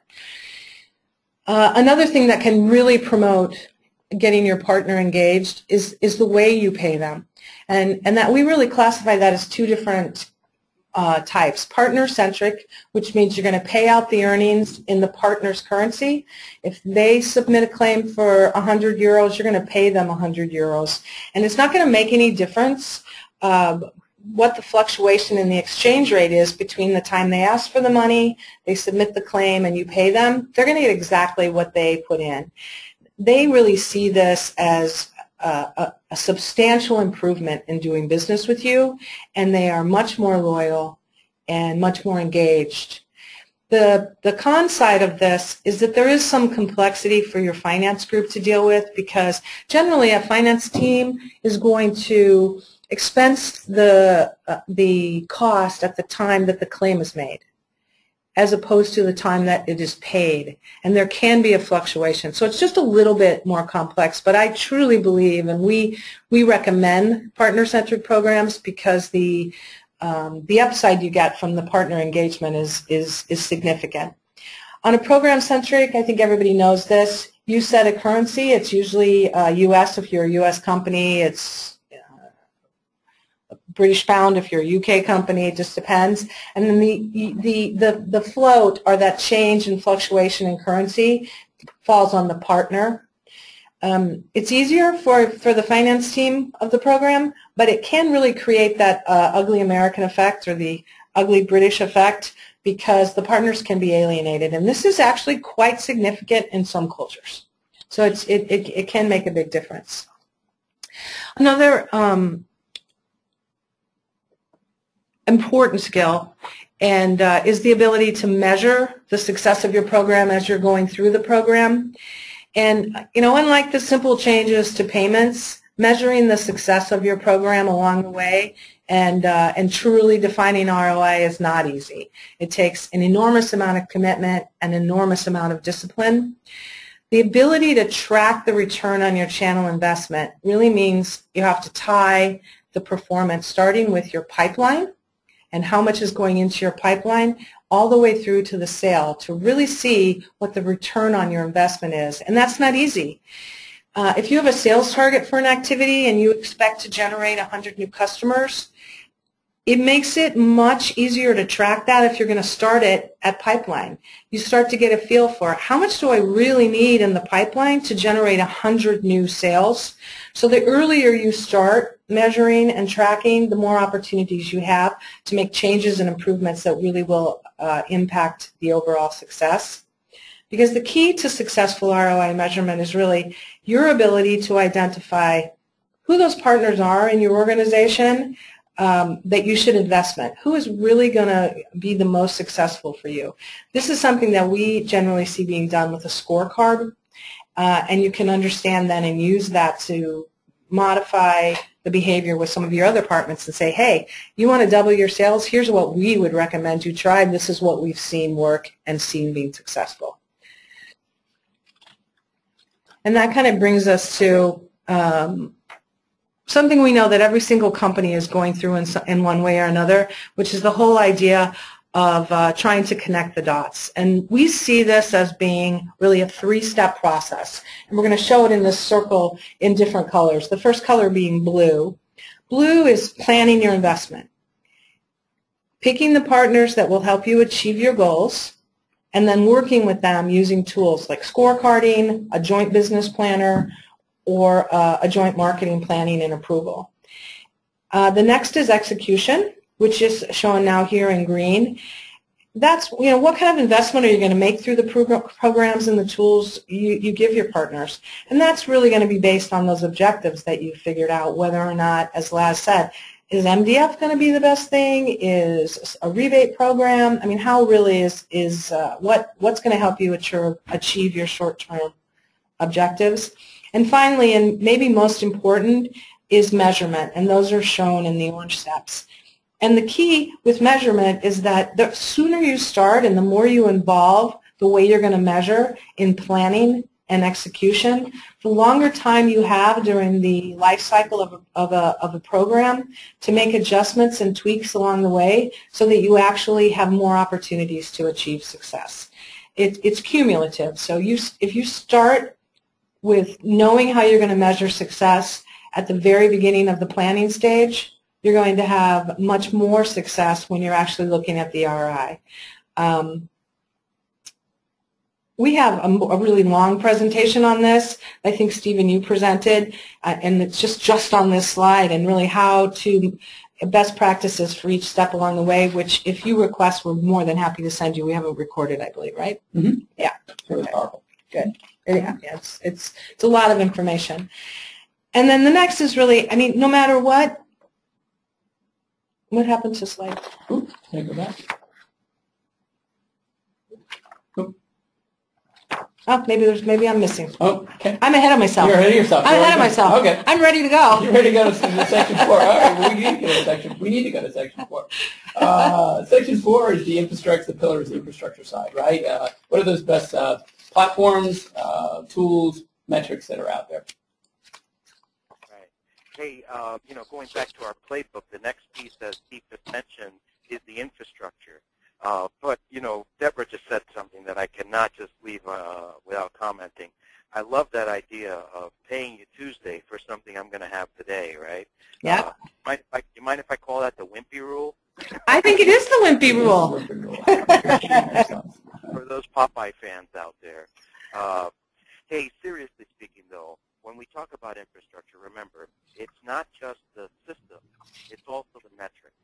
Another thing that can really promote getting your partner engaged is the way you pay them, and that we really classify that as two different types. Partner-centric, which means you're going to pay out the earnings in the partner's currency. If they submit a claim for 100 euros, you're going to pay them 100 euros. And it's not going to make any difference what the fluctuation in the exchange rate is between the time they ask for the money, they submit the claim, and you pay them. They're going to get exactly what they put in. They really see this as a substantial improvement in doing business with you, and they are much more loyal and much more engaged. The con side of this is that there is some complexity for your finance group to deal with, because generally a finance team is going to expense the cost at the time that the claim is made, as opposed to the time that it is paid. And there can be a fluctuation. So it's just a little bit more complex. But I truly believe, and we recommend partner-centric programs, because the upside you get from the partner engagement is significant. On a program-centric, I think everybody knows this. You set a currency. It's usually U.S. if you're a U.S. company. It's British pound if you're a UK company, it just depends. And then the float, or that change and fluctuation in currency, falls on the partner. It's easier for the finance team of the program, but it can really create that ugly American effect, or the ugly British effect, because the partners can be alienated. And this is actually quite significant in some cultures. So it can make a big difference. Another important skill and is the ability to measure the success of your program as you're going through the program. And unlike the simple changes to payments, measuring the success of your program along the way and truly defining ROI is not easy. It takes an enormous amount of commitment, an enormous amount of discipline. The ability to track the return on your channel investment really means you have to tie the performance, starting with your pipeline and how much is going into your pipeline, all the way through to the sale, to really see what the return on your investment is. And that's not easy. If you have a sales target for an activity and you expect to generate 100 new customers, it makes it much easier to track that if you're going to start it at pipeline. You start to get a feel for how much do I really need in the pipeline to generate 100 new sales. So the earlier you start measuring and tracking, the more opportunities you have to make changes and improvements that really will impact the overall success. Because the key to successful ROI measurement is really your ability to identify who those partners are in your organization that you should invest in. Who is really going to be the most successful for you? This is something that we generally see being done with a scorecard, and you can understand then and use that to modify the behavior with some of your other departments and say, hey, you want to double your sales? Here's what we would recommend you try. This is what we've seen work and seen being successful. And that kind of brings us to something we know that every single company is going through in one way or another, which is the whole idea of trying to connect the dots. And we see this as being really a three-step process. And we're going to show it in this circle in different colors. The first color being blue. Blue is planning your investment. Picking the partners that will help you achieve your goals, and then working with them using tools like scorecarding, a joint business planner, or a joint marketing planning and approval. The next is execution, which is shown now here in green. That's, what kind of investment are you going to make through the programs and the tools you give your partners? And that's really going to be based on those objectives that you figured out, whether or not, as Laz said, is MDF going to be the best thing? Is a rebate program? I mean, how really is what's going to help you achieve your short-term objectives? And finally, and maybe most important, is measurement, and those are shown in the orange steps. And the key with measurement is that the sooner you start and the more you involve the way you're going to measure in planning and execution, the longer time you have during the life cycle of a program to make adjustments and tweaks along the way so that you actually have more opportunities to achieve success. It's cumulative. So if you start with knowing how you're going to measure success at the very beginning of the planning stage, you're going to have much more success when you're actually looking at the ROI. We have a really long presentation on this. I think, Stephen, you presented, and it's just on this slide, and really how to best practices for each step along the way, which if you request, we're more than happy to send you. We have it recorded, I believe, right? Mm-hmm. Yeah. It's really powerful. Good. Yeah, it's a lot of information. And then the next is really, I mean, no matter what happened to slide? Oops, can I go back? Oop. Oh, maybe I'm missing. Oh, okay. I'm ahead of myself. You're ahead of yourself. I'm ahead of myself. Okay. I'm ready to go. You're ready to go to section 4. All right, well, we need to go to section 4. Section 4 is the infrastructure, the pillars, the infrastructure side, right? What are those best platforms, tools, metrics that are out there? Right. Hey, going back to our playbook, the next piece, as Steve just mentioned, is the infrastructure. But, Debra just said something that I cannot just leave without commenting. I love that idea of paying you Tuesday for something I'm going to have today, right? Yeah. You mind if I call that the wimpy rule? I think it is the wimpy rule. For those Popeye fans out there. Hey, seriously speaking, though, when we talk about infrastructure, remember, it's not just the system. It's also the metrics.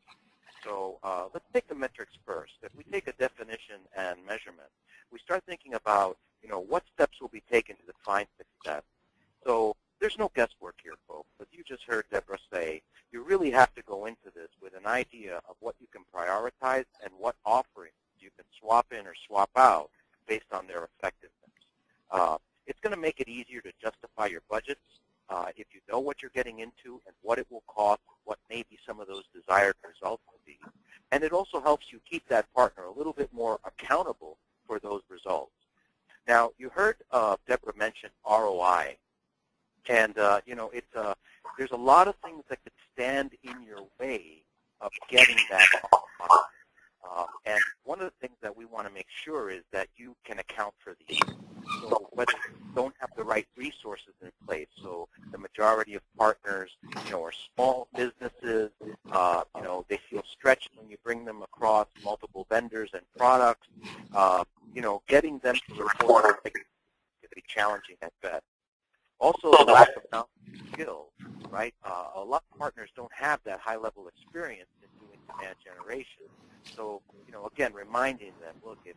So let's take the metrics first. If we take a definition and measurement, we start thinking about, what steps will be taken to define success. So there's no guesswork here, folks. As you just heard Debra say, you really have to go into this with an idea of what you can prioritize and what offerings you can swap in or swap out based on their effectiveness. It's going to make it easier to justify your budgets if you know what you're getting into and what it will cost, what maybe some of those desired results will be. And it also helps you keep that partner a little bit more accountable for those results. Now, you heard Debra mention ROI. And, there's a lot of things that could stand in your way of getting that ROI. And one of the things that we want to make sure is that you can account for these. So whether you don't have the right resources in place, so the majority of partners, are small businesses, they feel stretched when you bring them across multiple vendors and products, getting them to report is be challenging at best. Also, the lack of knowledge and skill, right? A lot of partners don't have that high-level experience in doing demand generation. So, again, reminding them, look, if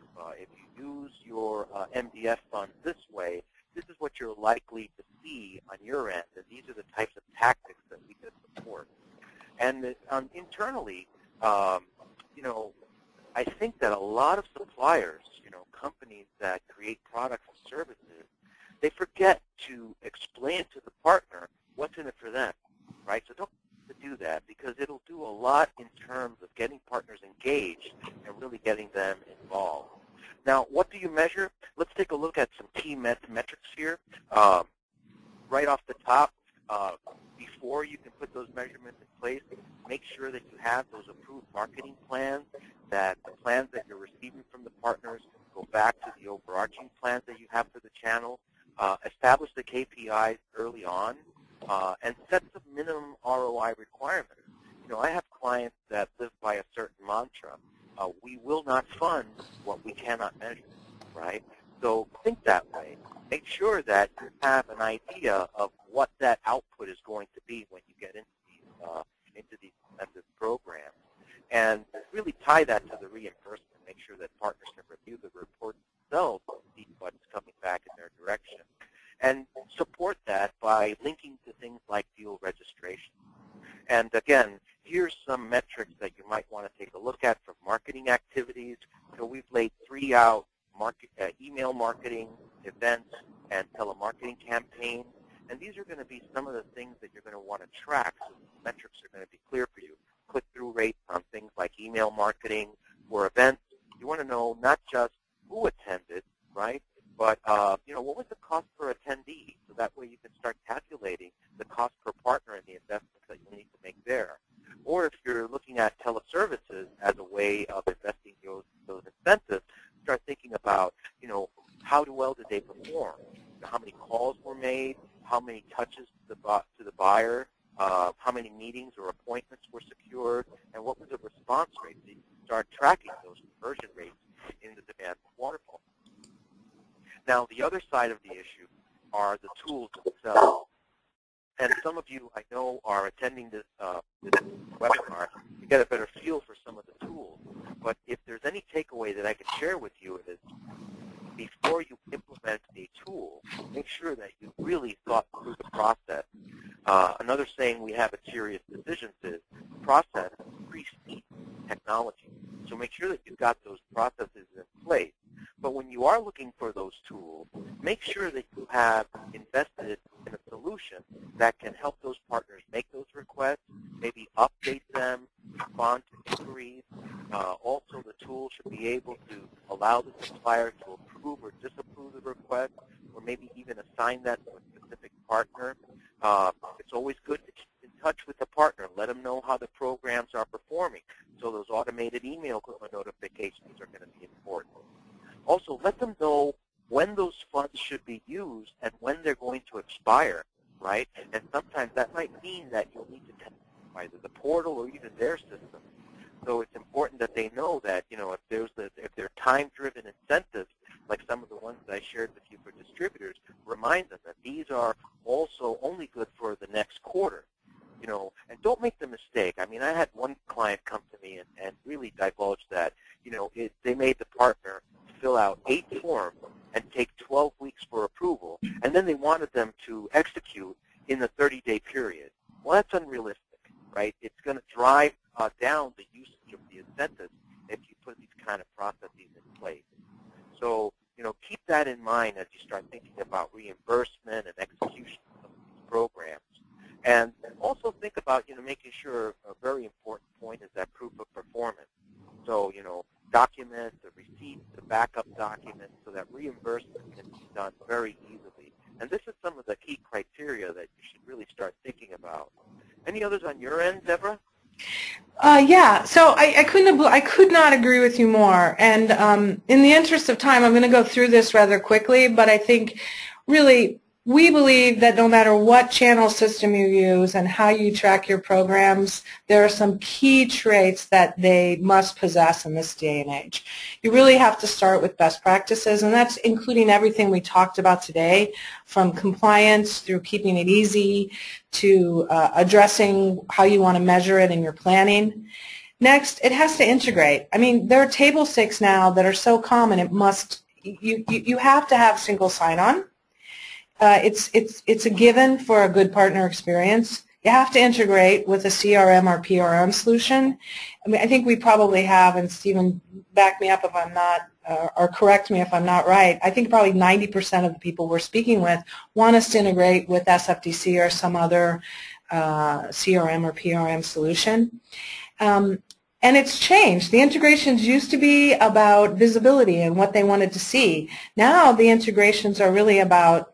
you use your MDF funds this way, this is what you're likely to see on your end, and these are the types of tactics that we can support. And internally, I think that a lot of suppliers, companies that create products and services, they forget to explain to the partner what's in it for them, right? So don't do that, because it'll do a lot in terms of getting partners engaged and really getting them involved. Now, what do you measure? Let's take a look at some key metrics here. Right off the top, before you can put those measurements in place, make sure that you have those approved marketing plans, that the plans that you're receiving from the partners go back to the overarching plans that you have for the channel. Establish the KPIs early on, and set some minimum ROI requirements. You know, I have clients that live by a certain mantra. We will not fund what we cannot measure, right? So think that way. Make sure that you have an idea of what that output is going to be when you get into these incentive programs. And really tie that to the reimbursement. Make sure that partners can review the reports themselves and see what's coming back in their direction. And support that by linking to things like deal registration. And again, here's some metrics that you might want to take a look at for marketing activities. So we've laid 3 out: email marketing, events, and telemarketing campaigns. And these are going to be some of the things that you're going to want to track, so the metrics are going to be clear for you. Click-through rates on things like email marketing or events. You want to know not just who attended, right, but you know, what was the cost per attendee? So that way you can start calculating the cost per partner and the investments that you need to make there. Or if you're looking at teleservices as a way of investing those incentives, start thinking about, you know, how well did they perform? How many calls were made? How many touches to the buyer? How many meetings or appointments were secured? And what was the response rate? So you can start tracking those conversion rates in the demand waterfall. Now, the other side of the issue are the tools themselves. And some of you, I know, are attending this webinar to get a better feel for some of the tools. But if there's any takeaway that I can share with you, it is before you implement a tool, make sure that you really thought through the process. Another saying we have at SiriusDecisions is process precedes technology. So make sure that you've got those processes in place. But when you are looking for those tools, make sure that you have invested in a solution that can help those partners make those requests, maybe update them, respond to inquiries. Also, the tool should be able to allow the supplier to approve or disapprove the request, or maybe even assign that to a specific partner. It's always good to keep in touch with the partner. Let them know how the programs are performing. So those automated email notifications are going to be important. Also, let them know when those funds should be used and when they're going to expire, right? And sometimes that might mean that you'll need to test either the portal or even their system. So it's important that they know that, you know, if they're time-driven incentives, like some of the ones that I shared with you for distributors, remind them that these are also only good for the next quarter. You know, and don't make the mistake. I mean, I had one client come to me and really divulge that, you know, they made the partner fill out 8 forms and take 12 weeks for approval, and then they wanted them to execute in the 30-day period. Well, that's unrealistic, right? It's going to drive down the usage of the incentives if you put these kind of processes in place. So, you know, keep that in mind as you start thinking about reimbursement and execution of these programs. And also think about, you know, making sure a very important point is that proof of performance. So, you know, document the receipts, the backup documents, so that reimbursement can be done very easily. And this is some of the key criteria that you should really start thinking about. Any others on your end, Debra? Yeah, so I could not agree with you more. And in the interest of time, I'm going to go through this rather quickly, but I think really we believe that no matter what channel system you use and how you track your programs, there are some key traits that they must possess in this day and age. You really have to start with best practices, and that's including everything we talked about today, from compliance through keeping it easy to addressing how you want to measure it in your planning. Next, it has to integrate. I mean, there are table stakes now that are so common, you have to have single sign-on. It's a given for a good partner experience. You have to integrate with a CRM or PRM solution. I mean, I think we probably have, and Stephen, back me up if I'm not, or correct me if I'm not right, I think probably 90% of the people we're speaking with want us to integrate with SFDC or some other CRM or PRM solution. And it's changed. The integrations used to be about visibility and what they wanted to see. Now the integrations are really about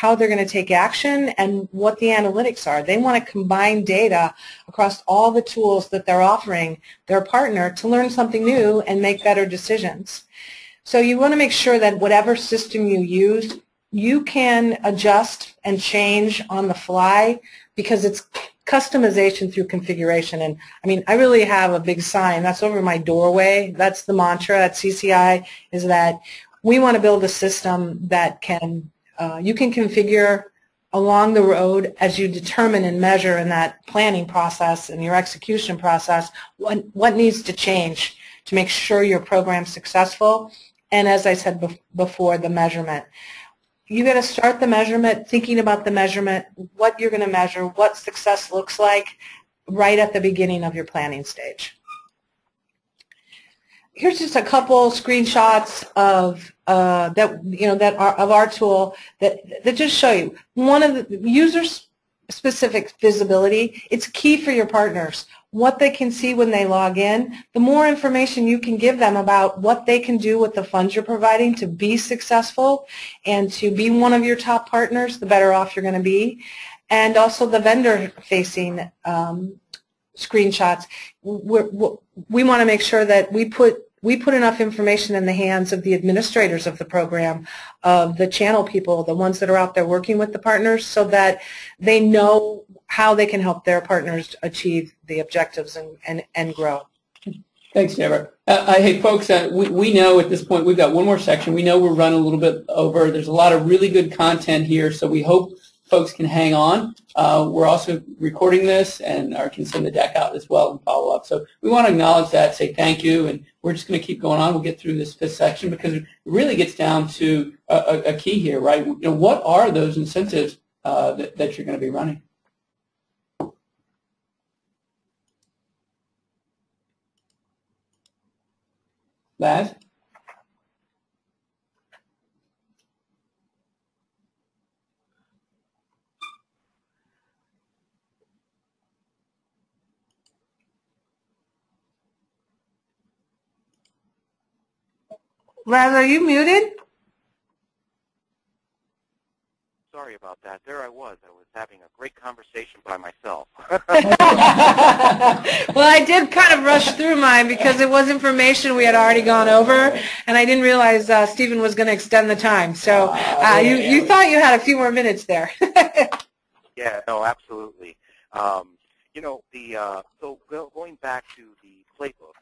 how they're going to take action and what the analytics are. They want to combine data across all the tools that they're offering their partner to learn something new and make better decisions. So you want to make sure that whatever system you use, you can adjust and change on the fly, because it's customization through configuration. And I mean, I really have a big sign that's over my doorway. That's the mantra at CCI, is that we want to build a system that can you can configure along the road as you determine and measure in that planning process and your execution process what needs to change to make sure your program's successful. And as I said before, the measurement. You got to start the measurement, thinking about the measurement, what you're going to measure, what success looks like right at the beginning of your planning stage. Here's just a couple screenshots of of our tool that just show you one of the user-specific visibility. It's key for your partners. What they can see when they log in, the more information you can give them about what they can do with the funds you're providing to be successful and to be one of your top partners, the better off you're going to be. And also the vendor-facing screenshots. We want to make sure that we put enough information in the hands of the administrators of the program, of the channel people, the ones that are out there working with the partners, so that they know how they can help their partners achieve the objectives and grow. Thanks, Debra. Hey, folks, we know at this point we've got one more section. We know we're running a little bit over. There's a lot of really good content here, so we hope folks can hang on. We're also recording this and can send the deck out as well and follow up. So we want to acknowledge that, say thank you, and we're just going to keep going on. We'll get through this fifth section because it really gets down to a key here, right? What are those incentives that you're going to be running? Laz? Laz, are you muted? Sorry about that. There I was. I was having a great conversation by myself. Well, I did kind of rush through mine because it was information we had already gone over, and I didn't realize Stephen was going to extend the time. So you thought you had a few more minutes there. Yeah, no, absolutely. So going back to the playbook,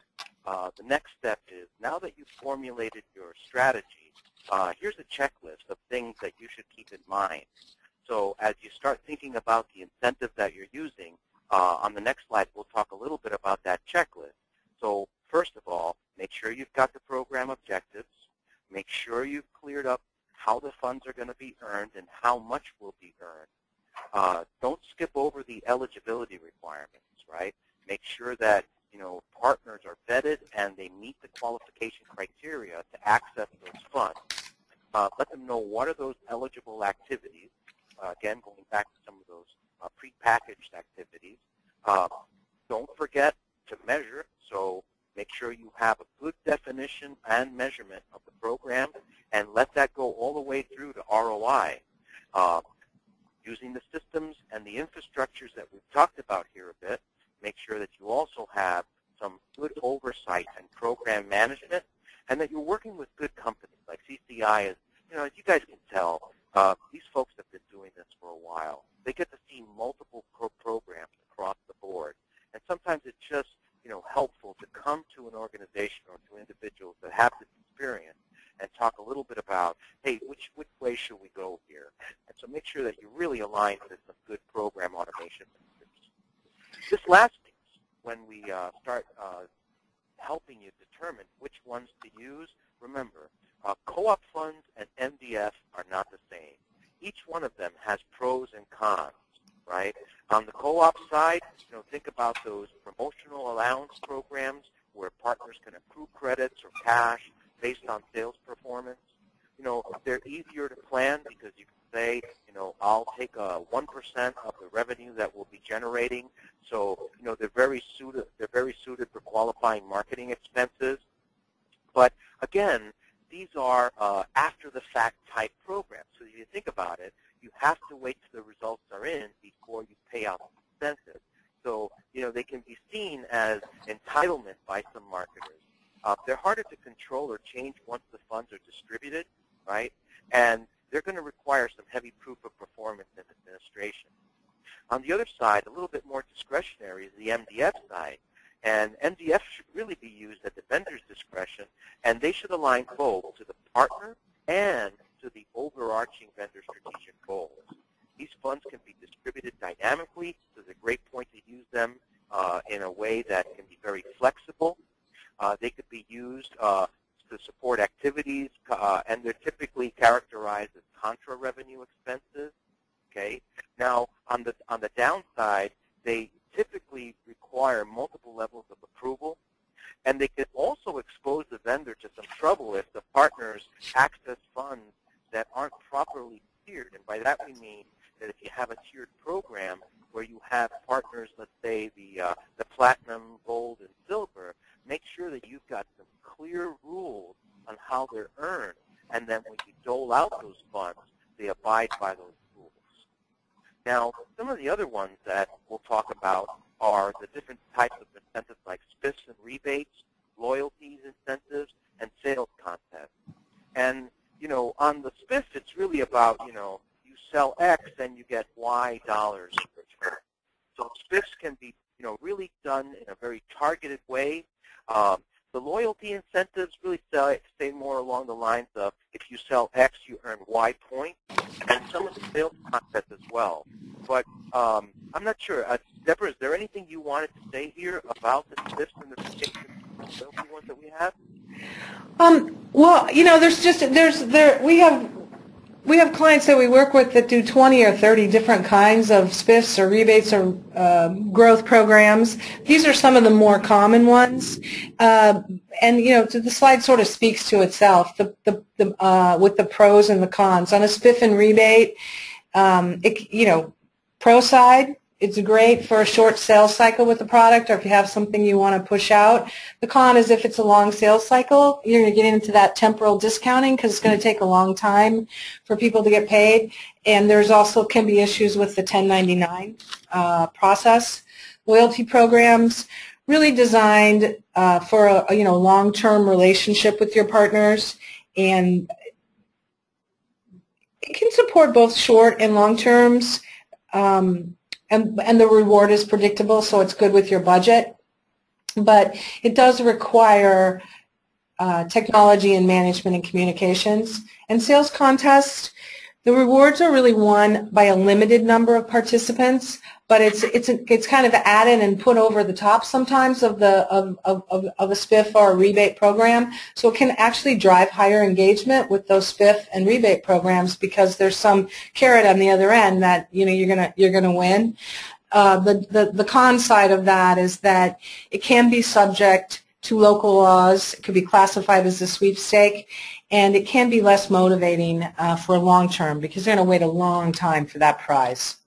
the next step is, now that you've formulated your strategy, here's a checklist of things that you should keep in mind. So as you start thinking about the incentive that you're using, on the next slide we'll talk a little bit about that checklist. So first of all, make sure you've got the program objectives. Make sure you've cleared up how the funds are going to be earned and how much will be earned. Don't skip over the eligibility requirements, right? Make sure that partners are vetted and they meet the qualification criteria to access those funds. Let them know what are those eligible activities. Again, going back to some of those prepackaged activities. Don't forget to measure, so make sure you have a good definition and measurement of the program, and let that go all the way through to ROI. Using the systems and the infrastructures that we've talked about here a bit, make sure that you also have some good oversight and program management, and that you're working with good companies like CCI. As you guys can tell, these folks have been doing this for a while. They get to see multiple programs across the board, and sometimes it's just helpful to come to an organization or to individuals that have this experience and talk a little bit about, hey, which way should we go here? And so make sure that you really align with some good program automation. This last piece, when we start helping you determine which ones to use, remember, co-op funds and MDF are not the same. Each one of them has pros and cons, right? On the co-op side, think about those promotional allowance programs where partners can accrue credits or cash based on sales performance. They're easier to plan because you can say, I'll take 1% of the revenue that we'll be generating. So, they're very suited for qualifying marketing expenses. But again, these are after-the-fact type programs. So if you think about it, you have to wait till the results are in before you pay out the incentive. So, they can be seen as entitlement by some marketers. They're harder to control or change once the funds are distributed, right? And they're going to require some heavy proof of performance and administration. On the other side, a little bit more discretionary is the MDF side. And MDF should really be used at the vendor's discretion, and they should align both to the partner and to the overarching vendor strategic goals. These funds can be distributed dynamically, so it's a great point to use them in a way that can be very flexible. They could be used to support activities, and they're typically characterized as CONTRA revenue expenses. Okay. Now, on the downside, they typically require multiple levels of approval, and they could also expose the vendor to some trouble if the partners access funds that aren't properly tiered. And by that we mean that if you have a tiered program where you have partners, let's say the platinum, gold, and silver, make sure that you've got some clear rules on how they're earned, and then when you dole out those funds, they abide by those rules. Now, some of the other ones that we'll talk about are the different types of incentives like spiffs and rebates, loyalties incentives, and sales contests. And, on the spiff, it's really about, you sell X and you get Y dollars in return. So spiffs can be, really done in a very targeted way. The loyalty incentives really say more along the lines of if you sell X, you earn Y points, and some of the sales contests as well. But I'm not sure. Debra, is there anything you wanted to say here about the spiffs and the particular loyalty ones that we have? Well, we have clients that we work with that do 20 or 30 different kinds of spiffs or rebates or growth programs. These are some of the more common ones. And, the slide sort of speaks to itself, with the pros and the cons. On a spiff and rebate, pro side, it's great for a short sales cycle with the product, or if you have something you want to push out. The con is if it's a long sales cycle, you're going to get into that temporal discounting because it's going to take a long time for people to get paid. And there's also can be issues with the 1099 process. Loyalty programs really designed for a long-term relationship with your partners, and it can support both short and long terms. And the reward is predictable, so it's good with your budget. But it does require technology and management and communications. And sales contests, the rewards are really won by a limited number of participants, but it's kind of added and put over the top sometimes of a spiff or a rebate program. So it can actually drive higher engagement with those spiff and rebate programs because there's some carrot on the other end that you're gonna win. The con side of that is that it can be subject to local laws. It could be classified as a sweepstake, and it can be less motivating for long term because they're going to wait a long time for that prize.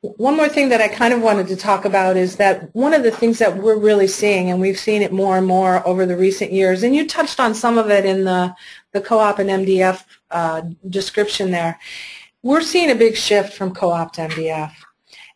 One more thing that I kind of wanted to talk about is that one of the things that we're really seeing, and we've seen it more and more over the recent years, and you touched on some of it in the co-op and MDF description there, we're seeing a big shift from co-op to MDF.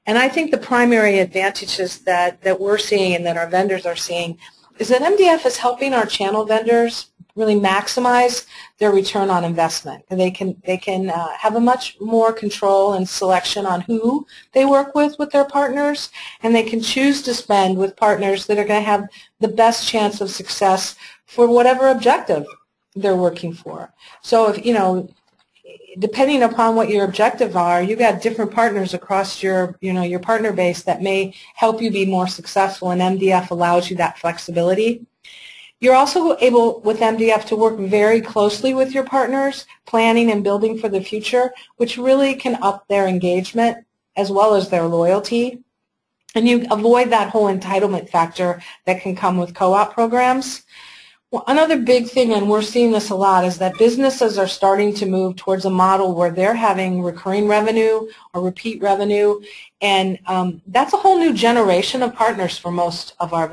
And I think the primary advantages that we're seeing and that our vendors are seeing is that MDF is helping our channel vendors really maximize their return on investment. And they can have a much more control and selection on who they work with their partners, and they can choose to spend with partners that are going to have the best chance of success for whatever objective they're working for. So if depending upon what your objectives are, you've got different partners across your partner base that may help you be more successful, and MDF allows you that flexibility. You're also able, with MDF, to work very closely with your partners, planning and building for the future, which really can up their engagement as well as their loyalty. And you avoid that whole entitlement factor that can come with co-op programs. Well, another big thing, and we're seeing this a lot, is that businesses are starting to move towards a model where they're having recurring revenue or repeat revenue, and that's a whole new generation of partners for most of our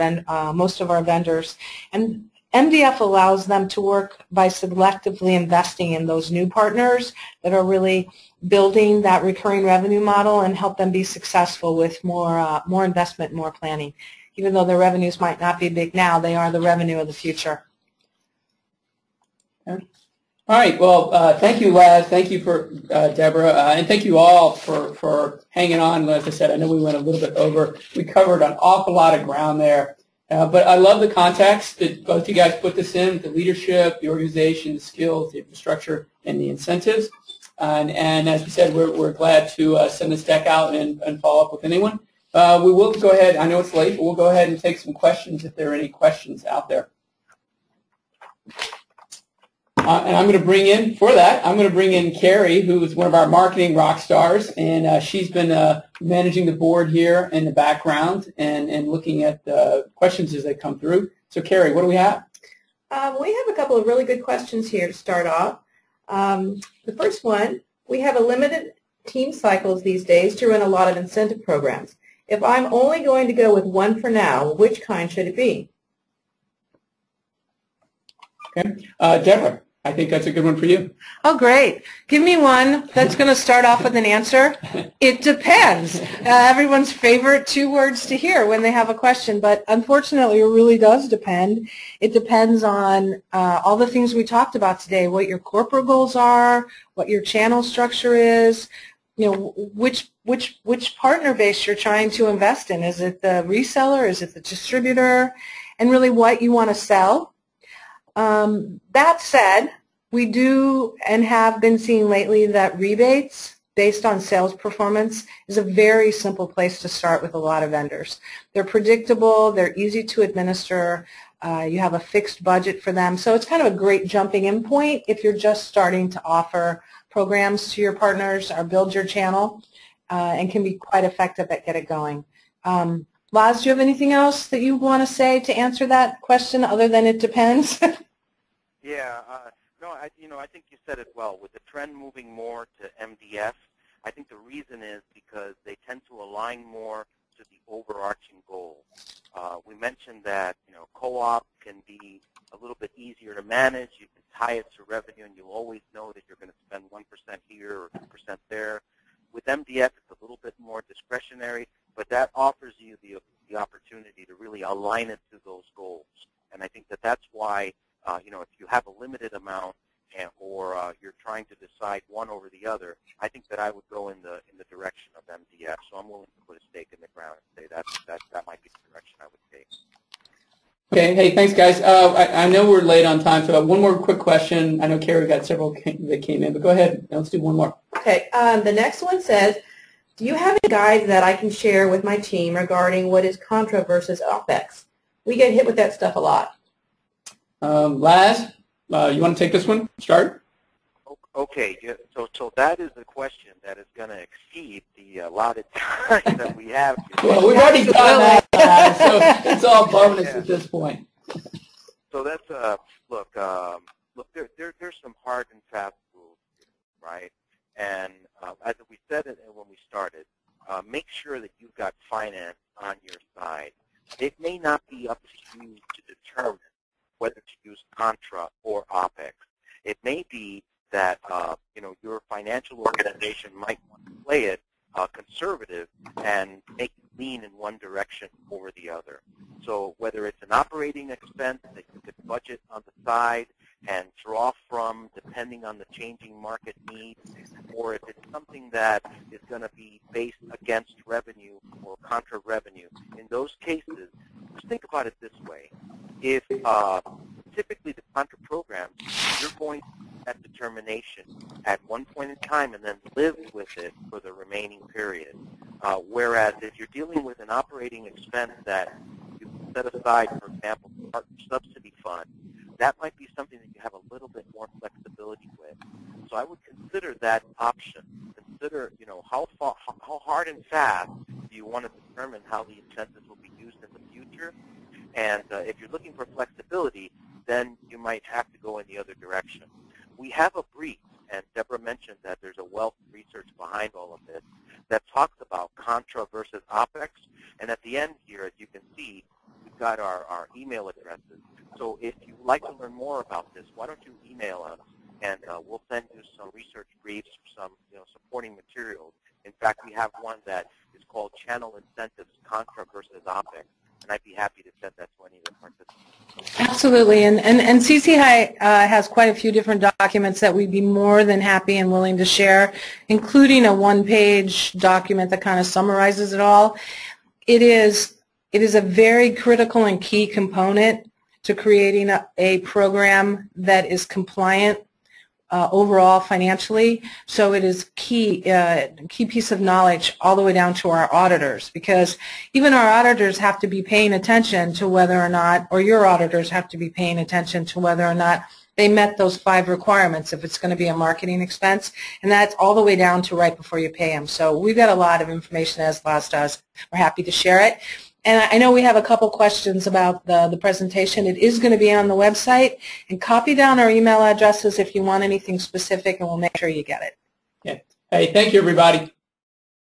vendors. And MDF allows them to work by selectively investing in those new partners that are really building that recurring revenue model and help them be successful with more investment and more planning. Even though their revenues might not be big now, they are the revenue of the future. Okay. All right. Well, thank you, Laz. Thank you for Deborah, and thank you all for hanging on. As I said, I know we went a little bit over. We covered an awful lot of ground there, but I love the context that both you guys put this in: the leadership, the organization, the skills, the infrastructure, and the incentives. And as we said, we're glad to send this deck out and follow up with anyone. We will go ahead. I know it's late, but we'll go ahead and take some questions if there are any questions out there. And I'm going to bring in Carrie, who is one of our marketing rock stars, and she's been managing the board here in the background and looking at questions as they come through. So, Carrie, what do we have? We have a couple of really good questions here to start off. The first one, we have a limited team cycles these days to run a lot of incentive programs. If I'm only going to go with one for now, which kind should it be? Okay. Debra, I think that's a good one for you. Oh, great. Give me one that's going to start off with an answer. It depends. Everyone's favorite 2 words to hear when they have a question, but unfortunately it really does depend. It depends on all the things we talked about today, what your corporate goals are, what your channel structure is, you know, which partner base you're trying to invest in. Is it the reseller? Is it the distributor? And really what you want to sell. That said, we do and have been seeing lately that rebates based on sales performance is a very simple place to start with a lot of vendors. They're predictable, they're easy to administer, you have a fixed budget for them, so it's kind of a great jumping in point if you're just starting to offer programs to your partners or build your channel, and can be quite effective at get it going. Laz, do you have anything else that you want to say to answer that question other than it depends? Yeah, no, I think you said it well. With the trend moving more to MDF, I think the reason is because they tend to align more to the overarching goal. We mentioned that, co-op can be a little bit easier to manage. You can tie it to revenue, and you'll always know that you're going to spend 1% here or 2% there. With MDF, it's a little bit more discretionary, but that offers you the opportunity to really align it to those goals. And I think that that's why, if you have a limited amount or you're trying to decide one over the other, I think that I would go in the direction of MDF. So I'm willing to put a stake in the ground and say that might be the direction I would take. Okay. Hey, thanks, guys. I know we're late on time, so one more quick question. I know Carrie got several that came in, but go ahead. Let's do one more. Okay. The next one says, do you have a guide that I can share with my team regarding what is CONTRA versus OPEX? We get hit with that stuff a lot. Laz, you want to take this one? Start. Okay. Yeah, so that is a question that is going to exceed the allotted time that we have here. Well, we've already done that, so it's all bonus at this point. So that's look. There's some hard and fast rules, right? And as we said it when we started, make sure that you've got finance on your side. It may not be up to you to determine whether to use CONTRA or OPEX. It may be that your financial organization might want to play it conservative and make it lean in one direction over the other. So whether it's an operating expense that you could budget on the side and draw from depending on the changing market needs, or if it's something that is going to be based against revenue or contra revenue, in those cases, just think about it this way. If typically the contra program, you're going to make that determination at one point in time and then live with it for the remaining period. Whereas if you're dealing with an operating expense that you set aside, for example, partner subsidy fund, that might be something that you have a little bit more flexibility with. So I would consider that option. Consider, how hard and fast do you want to determine how the incentives will be used in the future. And if you're looking for flexibility, then you might have to go in the other direction. We have a brief, and Debra mentioned that there's a wealth of research behind all of this that talks about CONTRA versus OPEX. And at the end here, as you can see, we've got our email addresses. So if you'd like to learn more about this, why don't you email us, and we'll send you some research briefs, some supporting materials. In fact, we have one that is called Channel Incentives, Contra versus OPEX, and I'd be happy to send that to any of the participants. Absolutely, and CCI has quite a few different documents that we'd be more than happy and willing to share, including a one-page document that kind of summarizes it all. It is a very critical and key component to creating a program that is compliant overall financially. So it is key piece of knowledge all the way down to our auditors, because even our auditors have to be paying attention to whether or not, or your auditors have to be paying attention to whether or not they met those 5 requirements if it's going to be a marketing expense, and that's all the way down to right before you pay them. So we've got a lot of information, as Laz does. We're happy to share it. And I know we have a couple questions about the presentation. It is going to be on the website, and copy down our email addresses if you want anything specific, and we'll make sure you get it. Yeah. Hey, thank you, everybody.